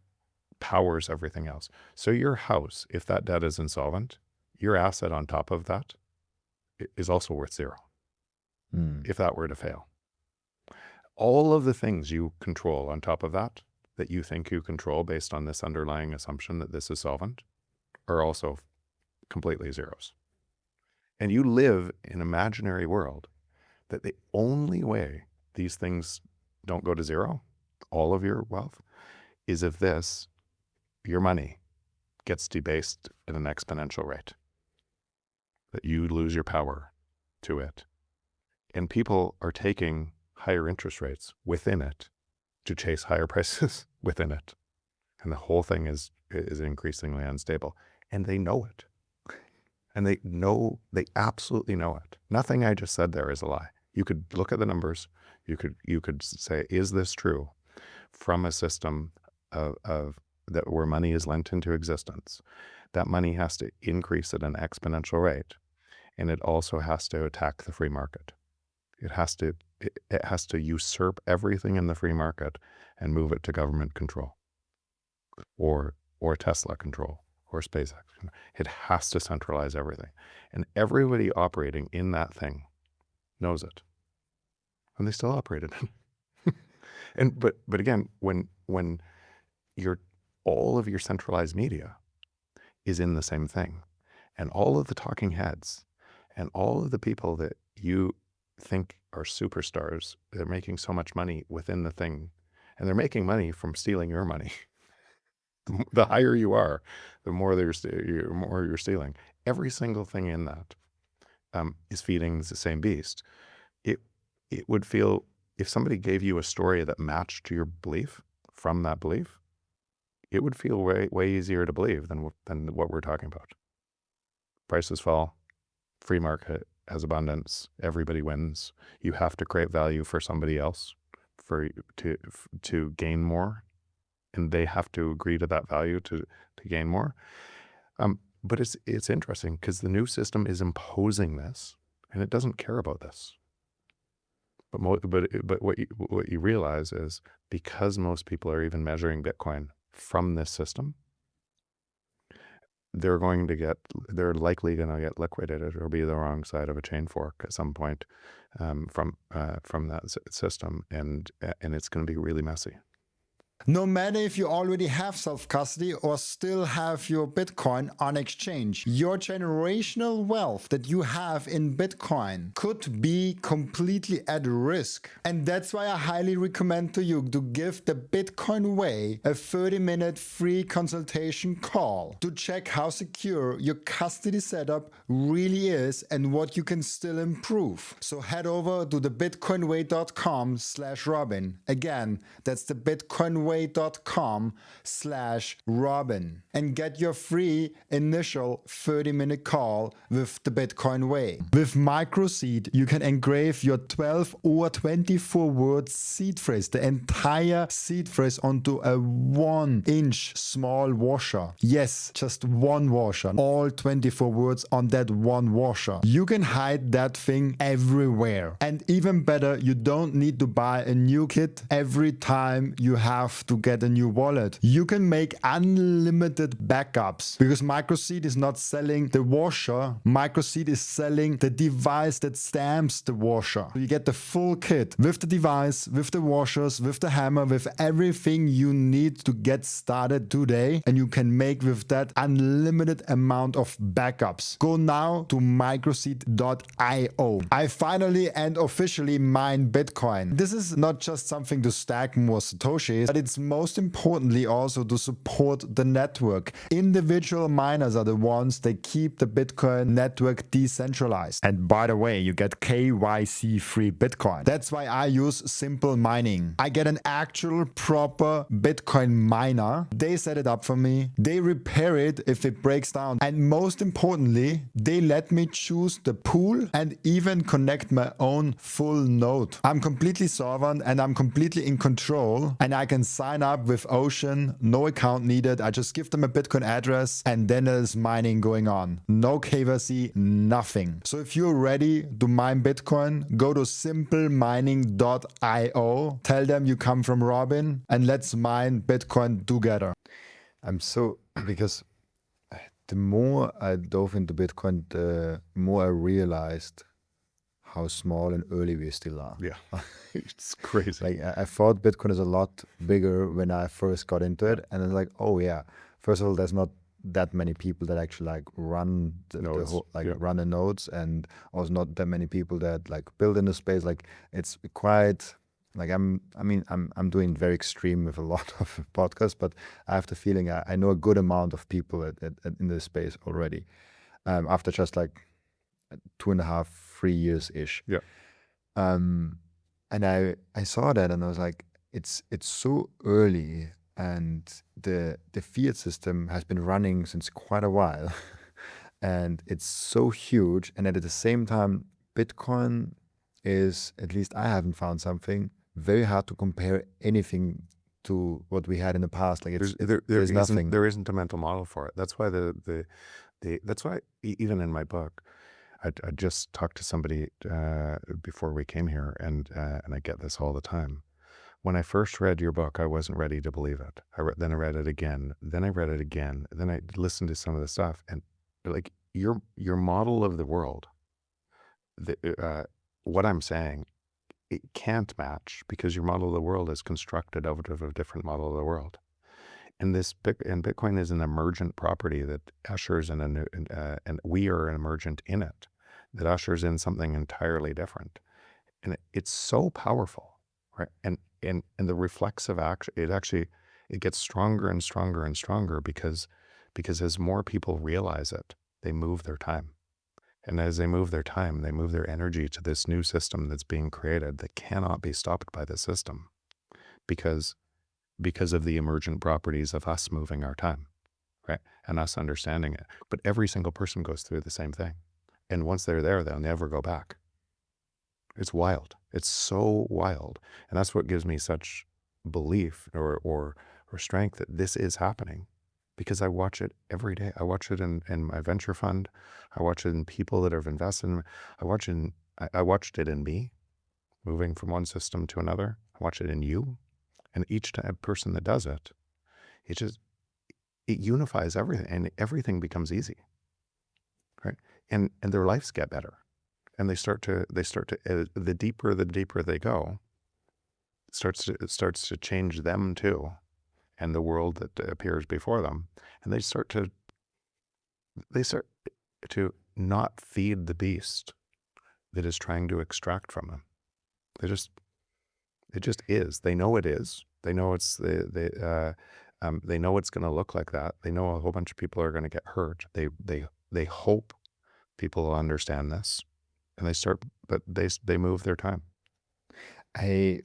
powers everything else. So your house, if that debt is insolvent, your asset on top of that is also worth zero. If that were to fail. All of the things you control on top of that you think you control based on this underlying assumption that this is solvent, are also completely zeros. And you live in an imaginary world that the only way these things don't go to zero, all of your wealth, is if your money gets debased at an exponential rate, that you lose your power to it. And people are taking higher interest rates within it to chase higher prices within it. And the whole thing is increasingly unstable. And they know it. And they absolutely know it. Nothing I just said there is a lie. You could look at the numbers. You could say, is this true from a system of that where money is lent into existence? That money has to increase at an exponential rate. And it also has to attack the free market. It has to usurp everything in the free market and move it to government control, or Tesla control, or SpaceX. It has to centralize everything, and everybody operating in that thing knows it, and they still operate it. And but again, when all of your centralized media is in the same thing, and all of the talking heads, and all of the people that you think are superstars, they're making so much money within the thing, and they're making money from stealing your money. The higher you are, the more you're stealing. Every single thing in that is feeding the same beast. It would feel, if somebody gave you a story that matched your belief from that belief, it would feel way easier to believe than what we're talking about. Prices fall, free market has abundance, everybody wins. You have to create value for somebody else to gain more, and they have to agree to that value to gain more. But it's interesting because the new system is imposing this, and it doesn't care about this. But what you realize is, because most people are even measuring Bitcoin from this system, they're likely going to get liquidated or be the wrong side of a chain fork at some point from that system, and it's going to be really messy. No matter if you already have self-custody or still have your Bitcoin on exchange, your generational wealth that you have in Bitcoin could be completely at risk. And that's why I highly recommend to you to give the Bitcoin Way a 30-minute free consultation call to check how secure your custody setup really is and what you can still improve. So head over to thebitcoinway.com/Robin. Again, that's the bitcoinway.com/Robin and get your free initial 30-minute call with the Bitcoin Way. With Microseed, you can engrave your 12 or 24 word seed phrase, the entire seed phrase, onto a 1-inch small washer. Yes, just one washer. All 24 words on that one washer. You can hide that thing everywhere. And even better, you don't need to buy a new kit every time you have to get a new wallet. You can make unlimited backups because Microseed is not selling the washer. Microseed is selling the device that stamps the washer. So you get the full kit with the device, with the washers, with the hammer, with everything you need to get started today. And you can make with that unlimited amount of backups. Go now to microseed.io. I finally and officially mine Bitcoin. This is not just something to stack more Satoshis, but it's most importantly also to support the network. Individual miners are the ones that keep the Bitcoin network decentralized. And by the way, you get KYC free Bitcoin. That's why I use Simple Mining. I get an actual proper Bitcoin miner. They set it up for me. They repair it if it breaks down. And most importantly, they let me choose the pool and even connect my own full node. I'm completely sovereign and I'm completely in control, and I can sign up with Ocean, no account needed. I just give them a Bitcoin address and then there's mining going on. No KYC, nothing. So if you're ready to mine Bitcoin, go to simplemining.io, tell them you come from Robin, and let's mine Bitcoin together. Because the more I dove into Bitcoin, the more I realized how small and early we still are. Yeah, it's crazy. Like I thought Bitcoin is a lot bigger when I first got into it, and it's like, oh yeah. First of all, there's not that many people that actually like run run the nodes, and also not that many people that like build in the space. Like it's quite like I'm doing very extreme with a lot of podcasts, but I have the feeling I know a good amount of people in this space already. After just like 2.5, 3 years ish. Yeah. And I saw that and I was like, it's so early, and the fiat system has been running since quite a while, and it's so huge. And at the same time, Bitcoin is, at least I haven't found something, very hard to compare anything to what we had in the past. Like there's nothing. There isn't a mental model for it. That's why that's why even in my book, I just talked to somebody before we came here, and I get this all the time. When I first read your book, I wasn't ready to believe it. Then I read it again. Then I read it again. Then I listened to some of the stuff, and like your model of the world, what I'm saying, it can't match, because your model of the world is constructed out of a different model of the world. And Bitcoin is an emergent property that ushers in and we are an emergent in it, that ushers in something entirely different. And it's so powerful, right? And the reflexive action, it gets stronger and stronger and stronger because as more people realize it, they move their time. And as they move their time, they move their energy to this new system that's being created that cannot be stopped by the system, because because of the emergent properties of us moving our time, right? And us understanding it. But every single person goes through the same thing. And once they're there, they'll never go back. It's wild. It's so wild. And that's what gives me such belief or strength that this is happening, because I watch it every day. I watch it in my venture fund. I watch it in people that have invested in, I watched it in me, moving from one system to another. I watch it in you. And each person that does it, it unifies everything, and everything becomes easy, right? And their lives get better. And they start to the deeper they go, it starts to change them too, and the world that appears before them. And they start to not feed the beast that is trying to extract from them. It just is. They know it is. They know they know it's going to look like that. They know a whole bunch of people are going to get hurt. They hope people will understand this, and they move their time. I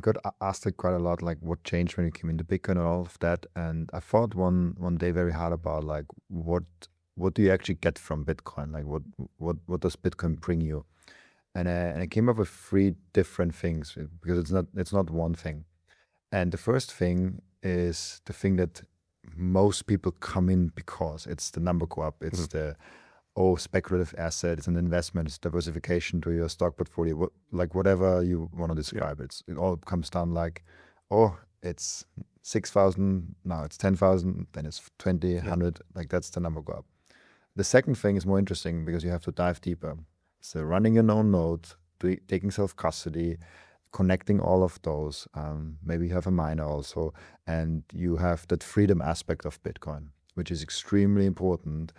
got asked it quite a lot, like what changed when you came into Bitcoin and all of that. And I thought one day very hard about like what do you actually get from Bitcoin? Like what does Bitcoin bring you? And I came up with 3 different things, because it's not one thing. And the first thing is the thing that most people come in because it's the number go up. It's the speculative asset. It's an investment. It's diversification to your stock portfolio. Whatever you want to describe it. It all comes down like, it's 6,000. Now it's 10,000. Then it's 20, 100. Like that's the number go up. The second thing is more interesting because you have to dive deeper. So running your own node, taking self-custody, connecting all of those. Maybe you have a miner also, and you have that freedom aspect of Bitcoin, which is extremely important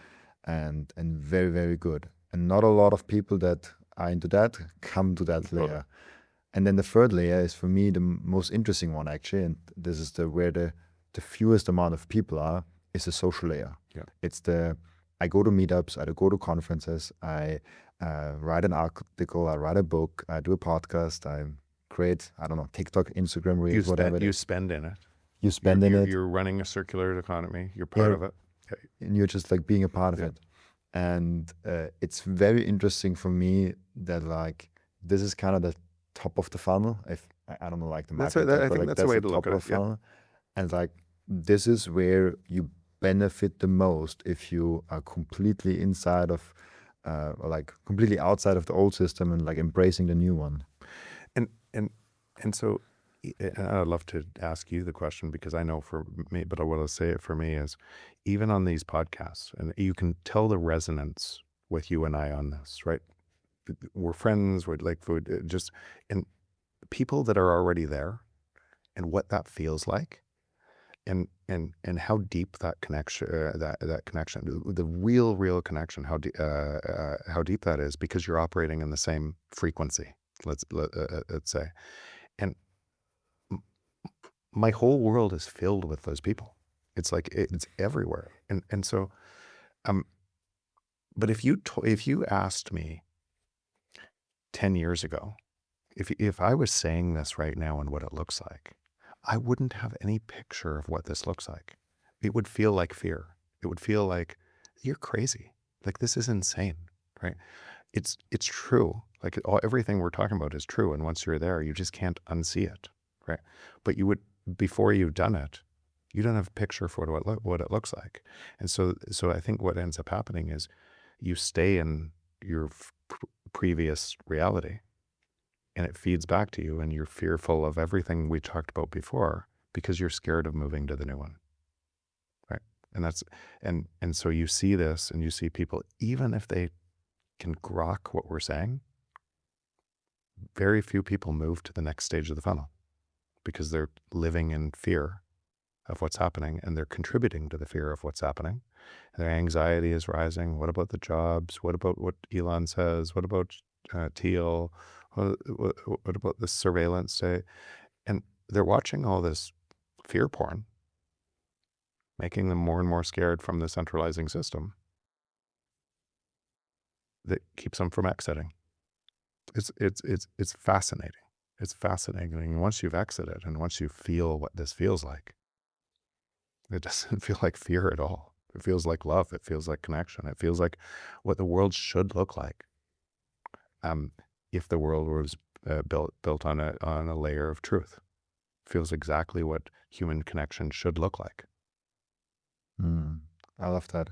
and very, very good. And not a lot of people that are into that come to that layer. And then the third layer is for me the most interesting one actually, and this is where the fewest amount of people are, is the social layer. Yeah. It's I go to meetups, I go to conferences, I write an article, I write a book, I do a podcast, I create, I don't know, TikTok, Instagram reels, whatever. You spend in it. You spend in it. You're running a circular economy. You're part of it. And you're just like being a part of it. And it's very interesting for me that like this is kind of the top of the funnel. If I don't know, like the market. I think that's the way to look at it. Yeah. And like this is where you benefit the most if you are completely inside of, or like completely outside of the old system and like embracing the new one. And so I'd love to ask you the question, because I know for me, but I want to say it for me is, even on these podcasts, and you can tell the resonance with you and I on this, right? We're friends, we're like food, just, and people that are already there and what that feels like, and how deep that connection, that connection, the real connection, how deep that is, because you're operating in the same frequency, let's say. And my whole world is filled with those people. It's like, it's everywhere. And so, but if you asked me 10 years ago, if I was saying this right now and what it looks like, I wouldn't have any picture of what this looks like. It would feel like fear. It would feel like, you're crazy. Like, this is insane, right? It's true. Like everything we're talking about is true. And once you're there, you just can't unsee it, right? But you would, before you've done it, you don't have a picture for what it looks like. And so I think what ends up happening is you stay in your previous reality, and it feeds back to you, and you're fearful of everything we talked about before because you're scared of moving to the new one, right? And that's, and so you see this, and you see people, even if they can grok what we're saying, very few people move to the next stage of the funnel because they're living in fear of what's happening, and they're contributing to the fear of what's happening. And their anxiety is rising. What about the jobs? What about what Elon says? What about Teal? What about the surveillance state? And they're watching all this fear porn, making them more and more scared from the centralizing system that keeps them from exiting. It's fascinating. It's fascinating. And once you've exited and once you feel what this feels like, it doesn't feel like fear at all. It feels like love. It feels like connection. It feels like what the world should look like. If the world was built on a layer of truth. It feels exactly what human connection should look like. I love that.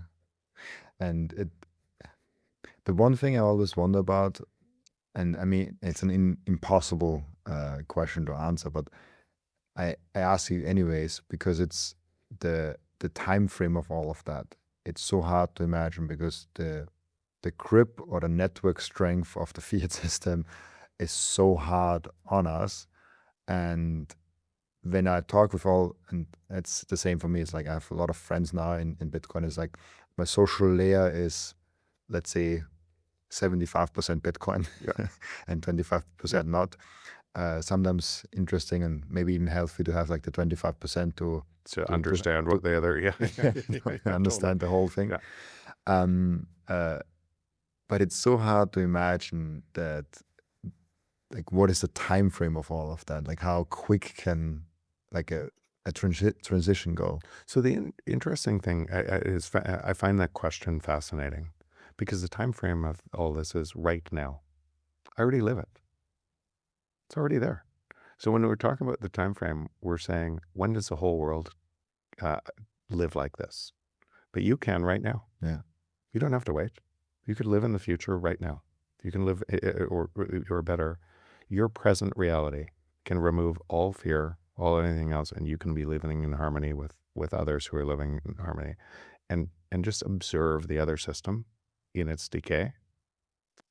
And the one thing I always wonder about, and I mean, it's an impossible question to answer, but I ask you anyways because it's the time frame of all of that. It's so hard to imagine because the grip or the network strength of the fiat system is so hard on us. And when I talk with and it's the same for me, it's like I have a lot of friends now in Bitcoin. It's like my social layer is, let's say, 75% Bitcoin and 25% not. Sometimes interesting and maybe even healthy to have like the 25% to understand what the other, understand the whole thing. Yeah. But it's so hard to imagine that, like, what is the time frame of all of that? Like, how quick can like a transition go? So the interesting thing is I find that question fascinating because the time frame of all this is right now. I already live it. It's already there. So when we're talking about the time frame, we're saying, when does the whole world live like this? But you can right now. Yeah. You don't have to wait. You could live in the future right now. You can live, or better, your present reality can remove all fear, all anything else, and you can be living in harmony with others who are living in harmony, and just observe the other system in its decay.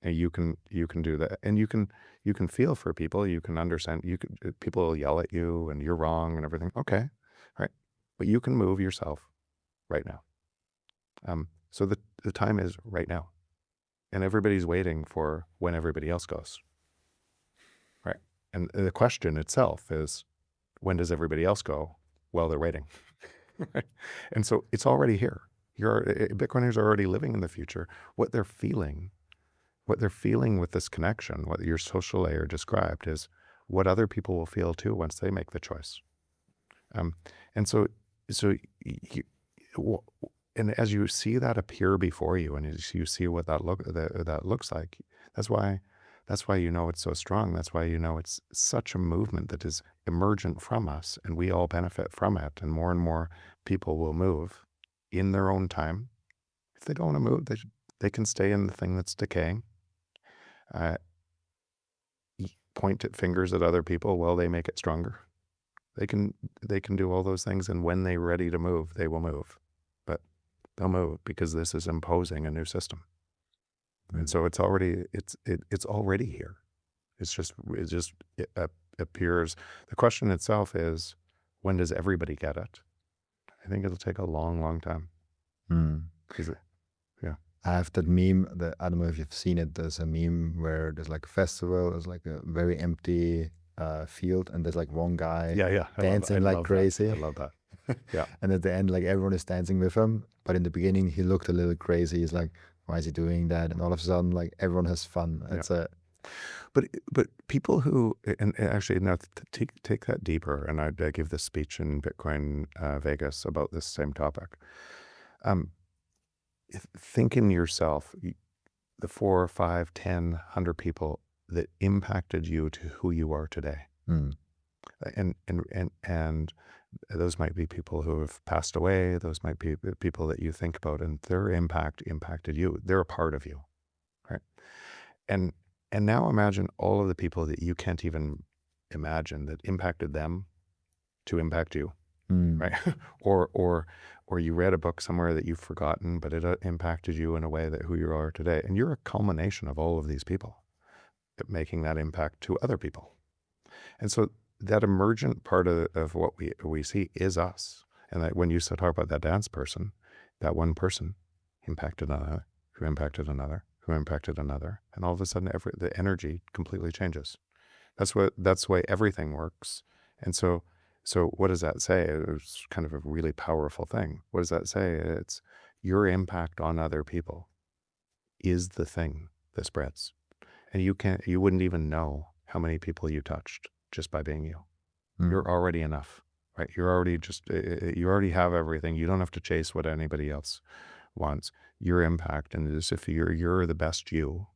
And you can do that, and you can feel for people. You can understand. People will yell at you, and you're wrong, and everything. Okay, right, but you can move yourself right now. So the time is right now, and everybody's waiting for when everybody else goes. Right, and the question itself is, when does everybody else go? Well, they're waiting, right? And so it's already here. Bitcoiners are already living in the future. What they're feeling with this connection, what your social layer described, is what other people will feel too once they make the choice. And so and as you see that appear before you, and as you see what that looks like, that's why you know it's so strong. That's why you know it's such a movement that is emergent from us, and we all benefit from it. And more people will move in their own time. If they don't want to move, they can stay in the thing that's decaying. Point at fingers at other people. Well, they make it stronger. They can do all those things, and when they're ready to move, they will move. But they'll move because this is imposing a new system. And so it's already here. It appears. The question itself is, when does everybody get it? I think it'll take a long, long time. I have that meme that, I don't know if you've seen it. There's a meme where there's like a festival, there's like a very empty field, and there's like one guy dancing like crazy. I love that. Yeah. And at the end, like everyone is dancing with him. But in the beginning, he looked a little crazy. He's like, why is he doing that? And all of a sudden, like everyone has fun. It's But people who, and actually now take that deeper, and I give this speech in Bitcoin Vegas about this same topic. Think in yourself, the 4, 5, 10, 100 people that impacted you to who you are today. And those might be people who have passed away. Those might be people that you think about, and their impact impacted you. They're a part of you, right? And now imagine all of the people that you can't even imagine that impacted them to impact you, right? Or you read a book somewhere that you've forgotten, but it impacted you in a way that who you are today. And you're a culmination of all of these people making that impact to other people. And so that emergent part of what we see is us. And that when you talk about that dance person, that one person impacted another, who impacted another, who impacted another. And all of a sudden, the energy completely changes. That's the way everything works. And so what does that say? It's kind of a really powerful thing. What does that say? It's your impact on other people is the thing that spreads. And you wouldn't even know how many people you touched just by being you. Mm. You're already enough, right? You're already you already have everything. You don't have to chase what anybody else wants. Your impact, and as if you're the best you,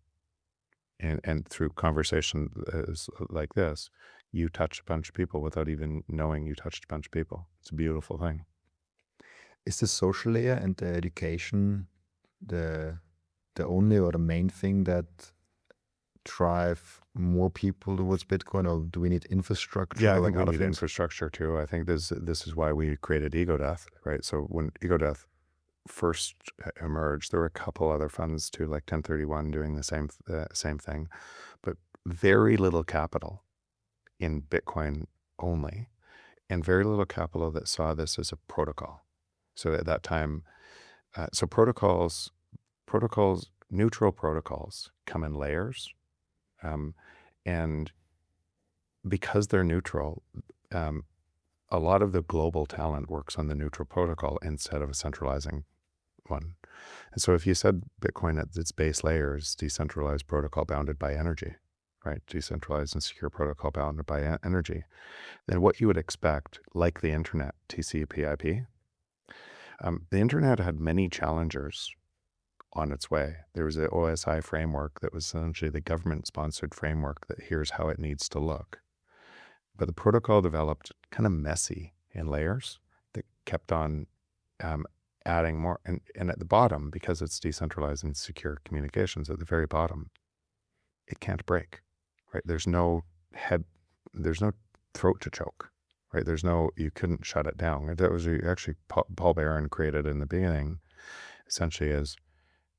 and through conversation like this, you touch a bunch of people without even knowing you touched a bunch of people. It's a beautiful thing. Is the social layer and the education the only or the main thing that drive more people towards Bitcoin, or do we need infrastructure? Yeah, I like think we other need things? infrastructure too. I think this is why we created EgoDeath, right? So when EgoDeath first emerged, there were a couple other funds too, like 1031, doing the same thing, but very little capital in Bitcoin only, and very little capital that saw this as a protocol. So at that time, so protocols, neutral protocols come in layers, and because they're neutral, a lot of the global talent works on the neutral protocol instead of a centralizing one. And so if you said Bitcoin at its base layer is decentralized protocol bounded by energy, right? Decentralized and secure protocol bounded by energy, then what you would expect, like the internet, TCP/IP, the internet had many challengers on its way. There was an OSI framework that was essentially the government-sponsored framework that here's how it needs to look. But the protocol developed kind of messy in layers that kept on adding more. And at the bottom, because it's decentralized and secure communications, at the very bottom, it can't break, right? There's no throat to choke, right? You couldn't shut it down. That was actually Paul Barron created in the beginning, essentially as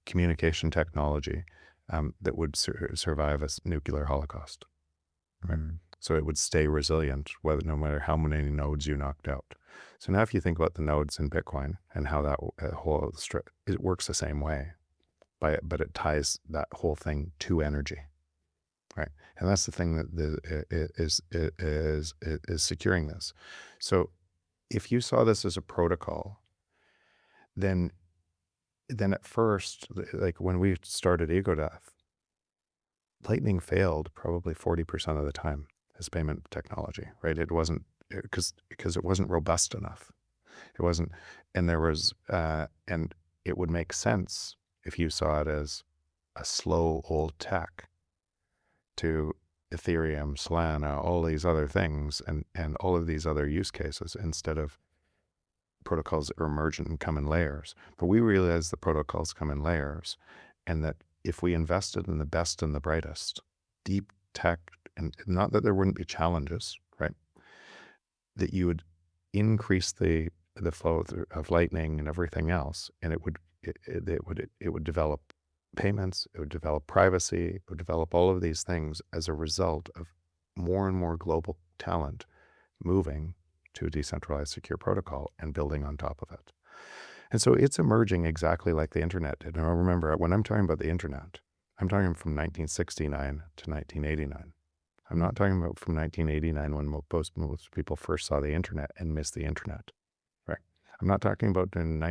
communication technology that would survive a nuclear holocaust, right? Mm. So it would stay resilient, no matter how many nodes you knocked out. So now if you think about the nodes in Bitcoin and how that whole it works the same way, but it ties that whole thing to energy, right? And that's the thing that is securing this. So if you saw this as a protocol, then at first, like when we started EgoDeath, Lightning failed probably 40% of the time as payment technology, right? It wasn't, because it wasn't robust enough. It wasn't, and there was, and it would make sense if you saw it as a slow old tech to Ethereum, Solana, all these other things, and all of these other use cases, instead of protocols that are emergent and come in layers. But we realized the protocols come in layers, and that if we invested in the best and the brightest, deep tech, and not that there wouldn't be challenges, right? That you would increase the flow of Lightning and everything else, and it would develop payments, it would develop privacy, it would develop all of these things as a result of more and more global talent moving to a decentralized secure protocol and building on top of it. And so it's emerging exactly like the internet did. And remember, when I'm talking about the internet, I'm talking from 1969 to 1989. I'm not talking about from 1989 when most people first saw the internet and missed the internet, right? I'm not talking about in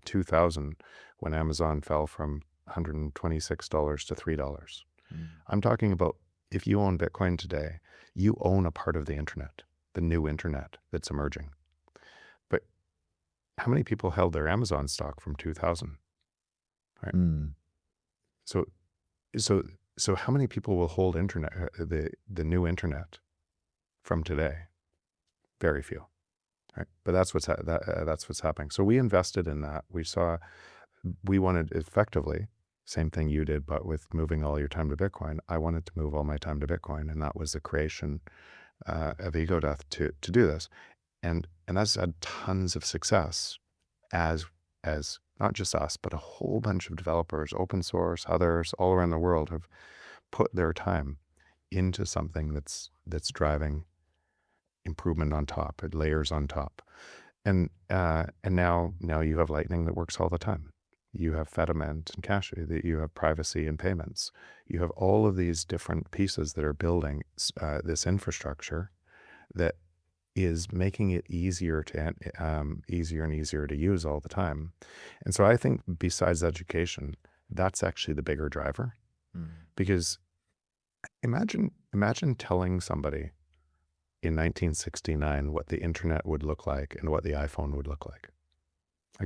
2000 when Amazon fell from $126 to $3. I'm talking about if you own Bitcoin today, you own a part of the internet, the new internet that's emerging. But how many people held their Amazon stock from 2000? Right. Mm. So how many people will hold internet, the new internet from today? Very few, right? But that's what's happening. So we invested in that. We wanted effectively same thing you did, but with moving all your time to Bitcoin. I wanted to move all my time to Bitcoin, and that was the creation of EgoDeath to do this, and that's had tons of success as not just us, but a whole bunch of developers, open source, others all around the world have put their time into something that's driving improvement on top, layers on top, and now you have Lightning that works all the time. You have Fediment and Cash, that you have privacy and payments. You have all of these different pieces that are building this infrastructure that is making it easier and easier to use all the time. And so I think besides education, that's actually the bigger driver, because Imagine telling somebody in 1969 what the internet would look like and what the iPhone would look like.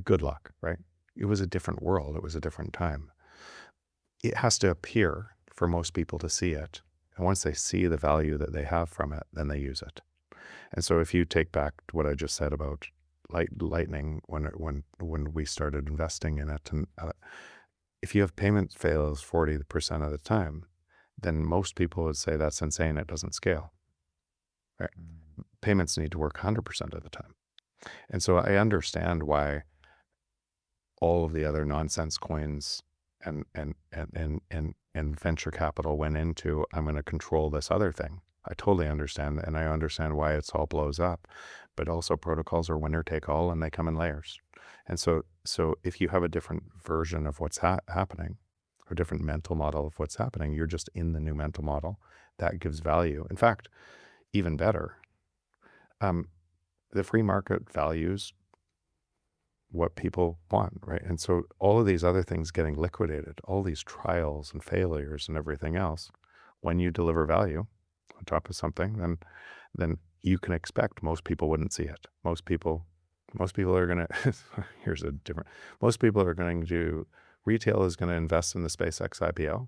Good luck, right? It was a different world. It was a different time. It has to appear for most people to see it. And once they see the value that they have from it, then they use it. And so if you take back what I just said about Lightning, when we started investing in it, and if you have payment fails 40% of the time, then most people would say that's insane. It doesn't scale. Right? Payments need to work 100% of the time. And so I understand why all of the other nonsense coins and venture capital went into, I'm going to control this other thing. I totally understand, and I understand why it's all blows up, but also protocols are winner take all, and they come in layers. And so if you have a different version of what's happening, or a different mental model of what's happening, you're just in the new mental model that gives value. In fact, even better, the free market values what people want, right? And so all of these other things getting liquidated, all these trials and failures and everything else, when you deliver value on top of something, then you can expect most people wouldn't see it. Most people are going to, most people are going to, retail is going to invest in the SpaceX IPO,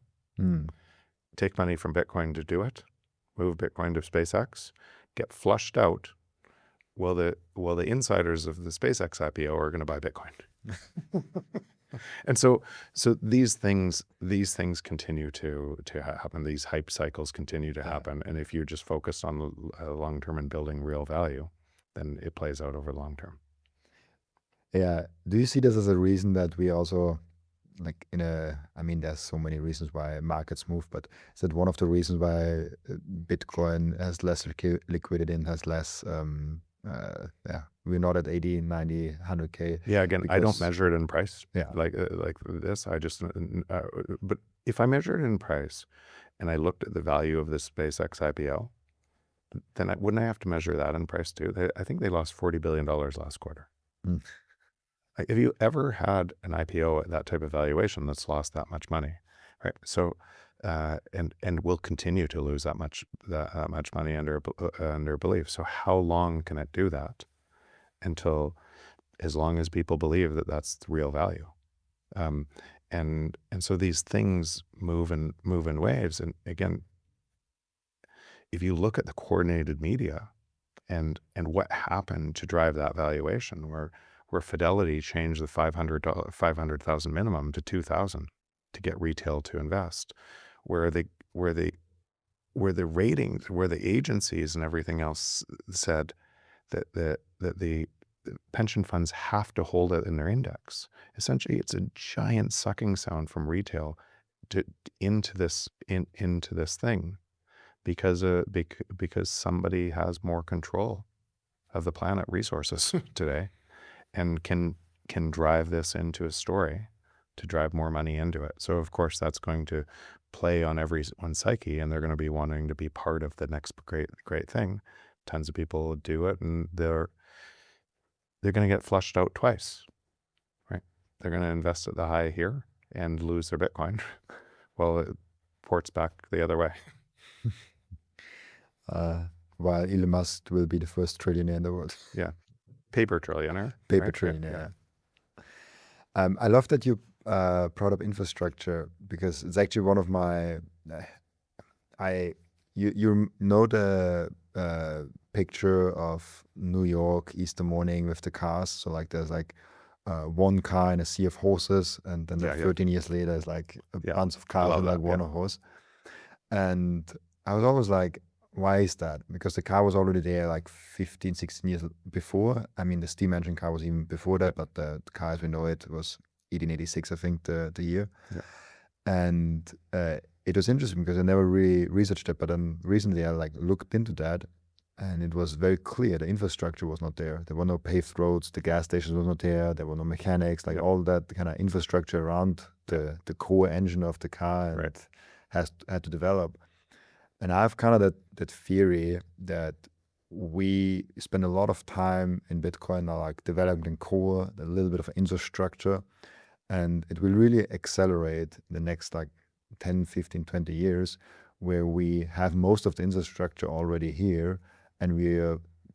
take money from Bitcoin to do it, move Bitcoin to SpaceX, get flushed out. Well, the insiders of the SpaceX IPO are going to buy Bitcoin. And so these things continue to happen. These hype cycles continue to happen. And if you're just focused on the long term and building real value, then it plays out over the long term. Yeah. Do you see this as a reason that we also, like there's so many reasons why markets move, but is that one of the reasons why Bitcoin has less liquidity and has less, we're not at 80, 90, 100K. Yeah, again, I don't measure it in price. Yeah. Like this, I just, but if I measure it in price and I looked at the value of the SpaceX IPO, then wouldn't I have to measure that in price too? I think they lost $40 billion last quarter. Have you ever had an IPO at that type of valuation that's lost that much money, right? So, and will continue to lose that much money under belief. So how long can it do that? Until, as long as people believe that that's the real value, and so these things move in waves. And again, if you look at the coordinated media, and what happened to drive that valuation, where Fidelity changed the 500,000 minimum to 2,000 to get retail to invest, where the ratings, where the agencies and everything else said that the pension funds have to hold it in their index. Essentially, it's a giant sucking sound from retail into this thing, because somebody has more control of the planet resources today, and can drive this into a story to drive more money into it. So of course that's going to play on everyone's psyche, and they're going to be wanting to be part of the next great thing. Tons of people do it, and they're going to get flushed out twice, right? They're going to invest at the high here and lose their Bitcoin while it ports back the other way. While Elon Musk will be the first trillionaire in the world. Yeah. Paper trillionaire. Trillionaire. Yeah. I love that you brought up infrastructure, because it's actually one of my, you know the picture of New York Easter morning with the cars. So like there's like one car in a sea of horses, and then 13 years later there's like a bunch of cars and like one horse. And I was always like, why is that? Because the car was already there like 15, 16 years before. I mean, the steam engine car was even before that, but the car as we know it was 1886, I think, the year. Yeah. And it was interesting because I never really researched it, but then recently I like looked into that, and it was very clear the infrastructure was not there. There were no paved roads, the gas stations was not there, there were no mechanics, like all that kind of infrastructure around the core engine of the car, and had to develop. And I have kind of that theory that we spend a lot of time in Bitcoin now, like developing core, a little bit of infrastructure, and it will really accelerate the next like 10, 15, 20 years where we have most of the infrastructure already here, and we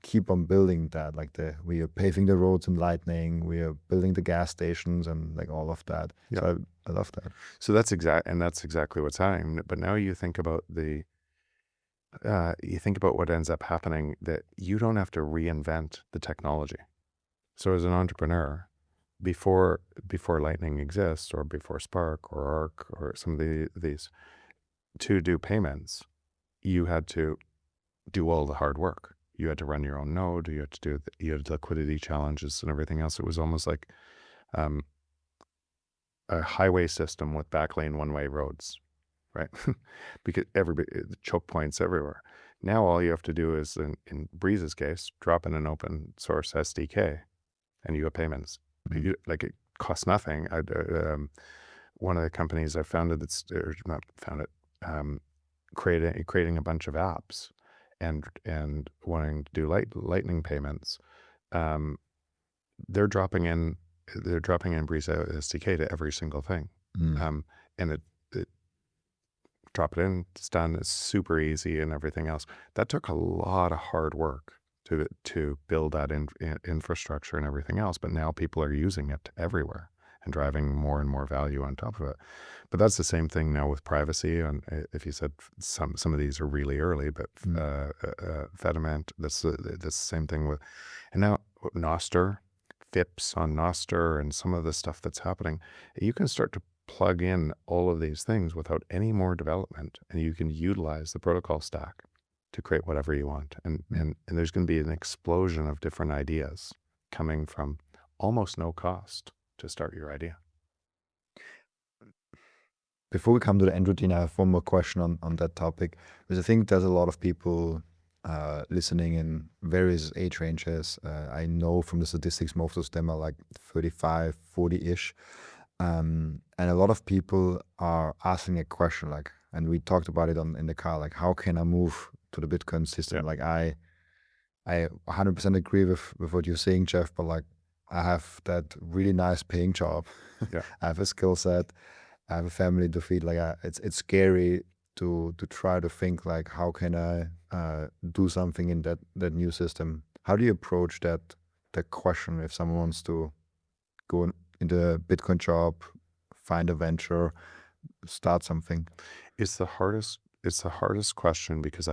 keep on building that. Like we are paving the roads in Lightning, we are building the gas stations, and like all of that. Yeah. So I love that. So that's exactly what's happening. But now you think about what ends up happening, that you don't have to reinvent the technology. So as an entrepreneur, before Lightning exists, or before Spark or Arc or some of these, to do payments, you had to do all the hard work. You had to run your own node. You had liquidity challenges and everything else. It was almost like a highway system with backlane one-way roads, right? Because the choke points everywhere. Now all you have to do is, in Breeze's case, drop in an open source SDK, and you have payments. Like, it costs nothing. One of the companies I founded, creating a bunch of apps and wanting to do Lightning payments. They're dropping in Breeze SDK to every single thing. And it drop it in, it's done. It's super easy and everything else. That took a lot of hard work to build that infrastructure and everything else. But now people are using it everywhere and driving more and more value on top of it. But that's the same thing now with privacy. And if you said some of these are really early, but Fediment, that's the same thing with, and now Nostr, FIPS on Nostr, and some of the stuff that's happening, you can start to plug in all of these things without any more development, and you can utilize the protocol stack to create whatever you want. And there's going to be an explosion of different ideas coming from almost no cost to start your idea. Before we come to the end routine, I have one more question on that topic, because I think there's a lot of people listening in various age ranges. I know from the statistics, most of them are like 35, 40-ish. And a lot of people are asking a question, like, and we talked about it in the car, like, how can I move to the Bitcoin system? Yeah. Like, I 100% agree with what you're saying, Jeff, but like, I have that really nice paying job. Yeah. I have a skill set. I have a family to feed. Like, it's scary to try to think, like, how can I do something in that new system? How do you approach that question if someone wants to go in the Bitcoin job, find a venture, start something? It's the hardest question, because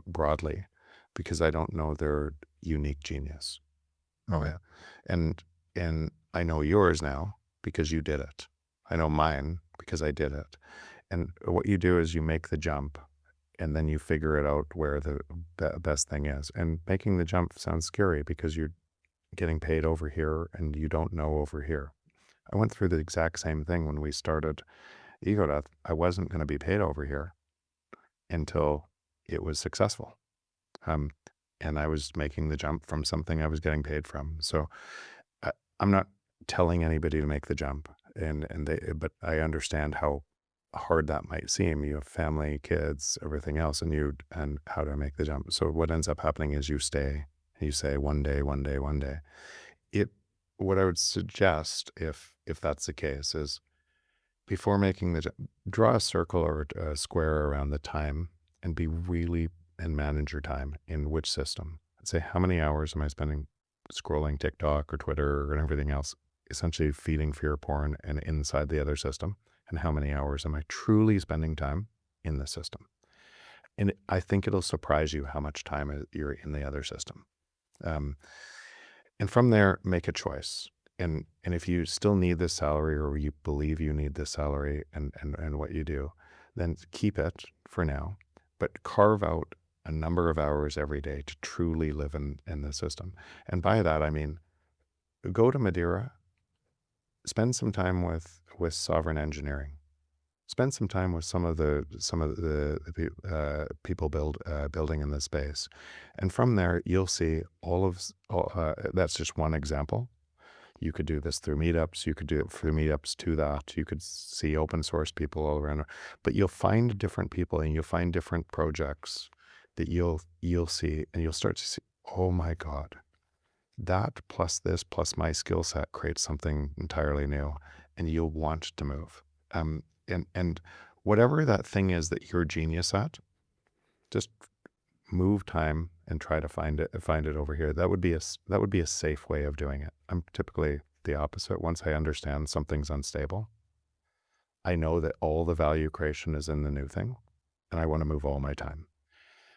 broadly, because I don't know their unique genius. Oh yeah. And I know yours now because you did it. I know mine because I did it. And what you do is you make the jump, and then you figure it out where the best thing is. And making the jump sounds scary because you're getting paid over here and you don't know over here. I went through the exact same thing when we started EgoDeath. I wasn't going to be paid over here until it was successful. And I was making the jump from something I was getting paid from. So I'm not telling anybody to make the jump, but I understand how hard that might seem. You have family, kids, everything else, and how to make the jump. So what ends up happening is you stay, and you say one day. What I would suggest, if that's the case, is before making the jump, draw a circle or a square around the time, and manage your time in which system. Say, how many hours am I spending scrolling TikTok or Twitter and everything else, essentially feeding fear porn and inside the other system? And how many hours am I truly spending time in the system? And I think it'll surprise you how much time you're in the other system. And from there, make a choice. And if you still need this salary, or you believe you need this salary and what you do, then keep it for now, but carve out a number of hours every day to truly live in the system. And by that, I mean, go to Madeira, spend some time with sovereign engineering, spend some time with some of the people building in the space. And from there, you'll see that's just one example. You could do this through meetups. You could do it through meetups to that. You could see open source people all around. But you'll find different people, and you'll find different projects that you'll see, and you'll start to see, oh my God, that plus this plus my skill set creates something entirely new, and you'll want to move. And whatever that thing is that you're genius at, just move time and try to find it over here. That would be a safe way of doing it. I'm typically the opposite. Once I understand something's unstable, I know that all the value creation is in the new thing, and I want to move all my time.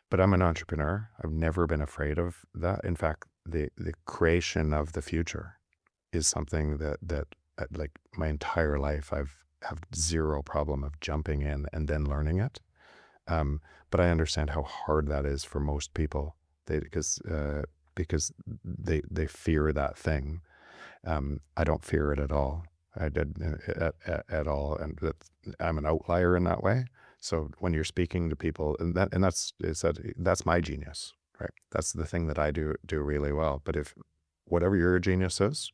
But I'm an entrepreneur. I've never been afraid of that. In fact, the creation of the future is something that like my entire life I've have zero problem of jumping in and then learning it. But I understand how hard that is for most people. Because they fear that thing. I don't fear it at all. I did at all, and I'm an outlier in that way. So when you're speaking to people, that's my genius, right? That's the thing that I do really well. But if whatever your genius is,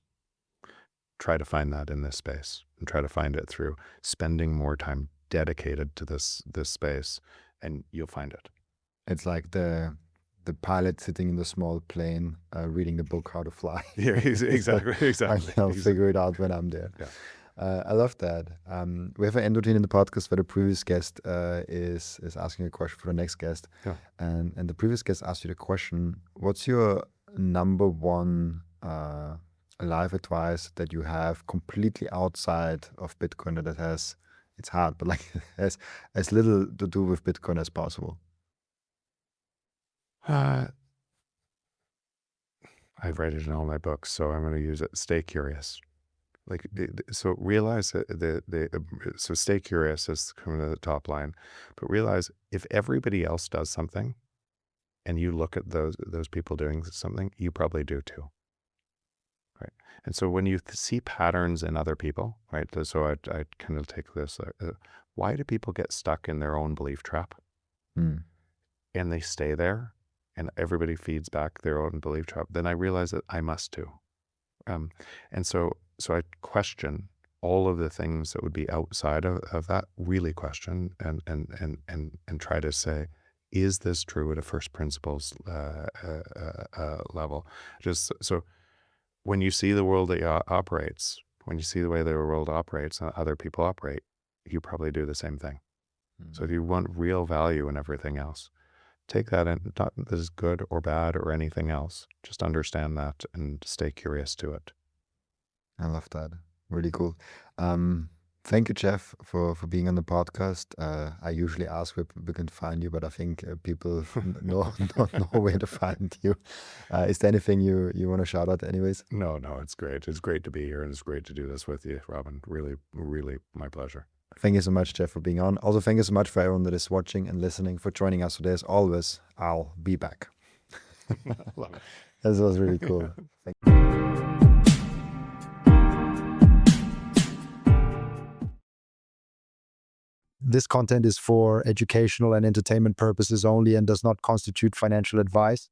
try to find that in this space, and try to find it through spending more time dedicated to this space, and you'll find it. It's like the pilot sitting in the small plane, reading the book How to Fly. Yeah, exactly. I'll figure it out when I'm there. Yeah. I love that. We have an end routine in the podcast where the previous guest is asking a question for the next guest. Yeah. And the previous guest asked you the question, what's your number one life advice that you have completely outside of Bitcoin that has, it's hard, but like has as little to do with Bitcoin as possible? I write it in all my books, so I'm going to use it. Stay curious. Like, so realize that so stay curious is coming to the top line, but realize if everybody else does something and you look at those people doing something, you probably do too. Right. And so when you see patterns in other people, right? So I kind of take this, why do people get stuck in their own belief trap? Hmm. And they stay there, and everybody feeds back their own belief trap? Then I realize that I must too. And so I question all of the things that would be outside of that, really question and try to say, is this true at a first principles level? Just so when you see the world that operates, when you see the way the world operates and other people operate, you probably do the same thing. So if you want real value in everything else, take that in, not that is good or bad or anything else. Just understand that and stay curious to it. I love that. Really cool. Thank you, Jeff, for being on the podcast. I usually ask where people can find you, but I think people know where to find you. Is there anything you want to shout out anyways? No, it's great. It's great to be here, and it's great to do this with you, Robin. Really, really my pleasure. Thank you so much, Jeff, for being on. Also, thank you so much for everyone that is watching and listening, for joining us today. As always, I'll be back. Love it. This was really cool. Thank This content is for educational and entertainment purposes only and does not constitute financial advice.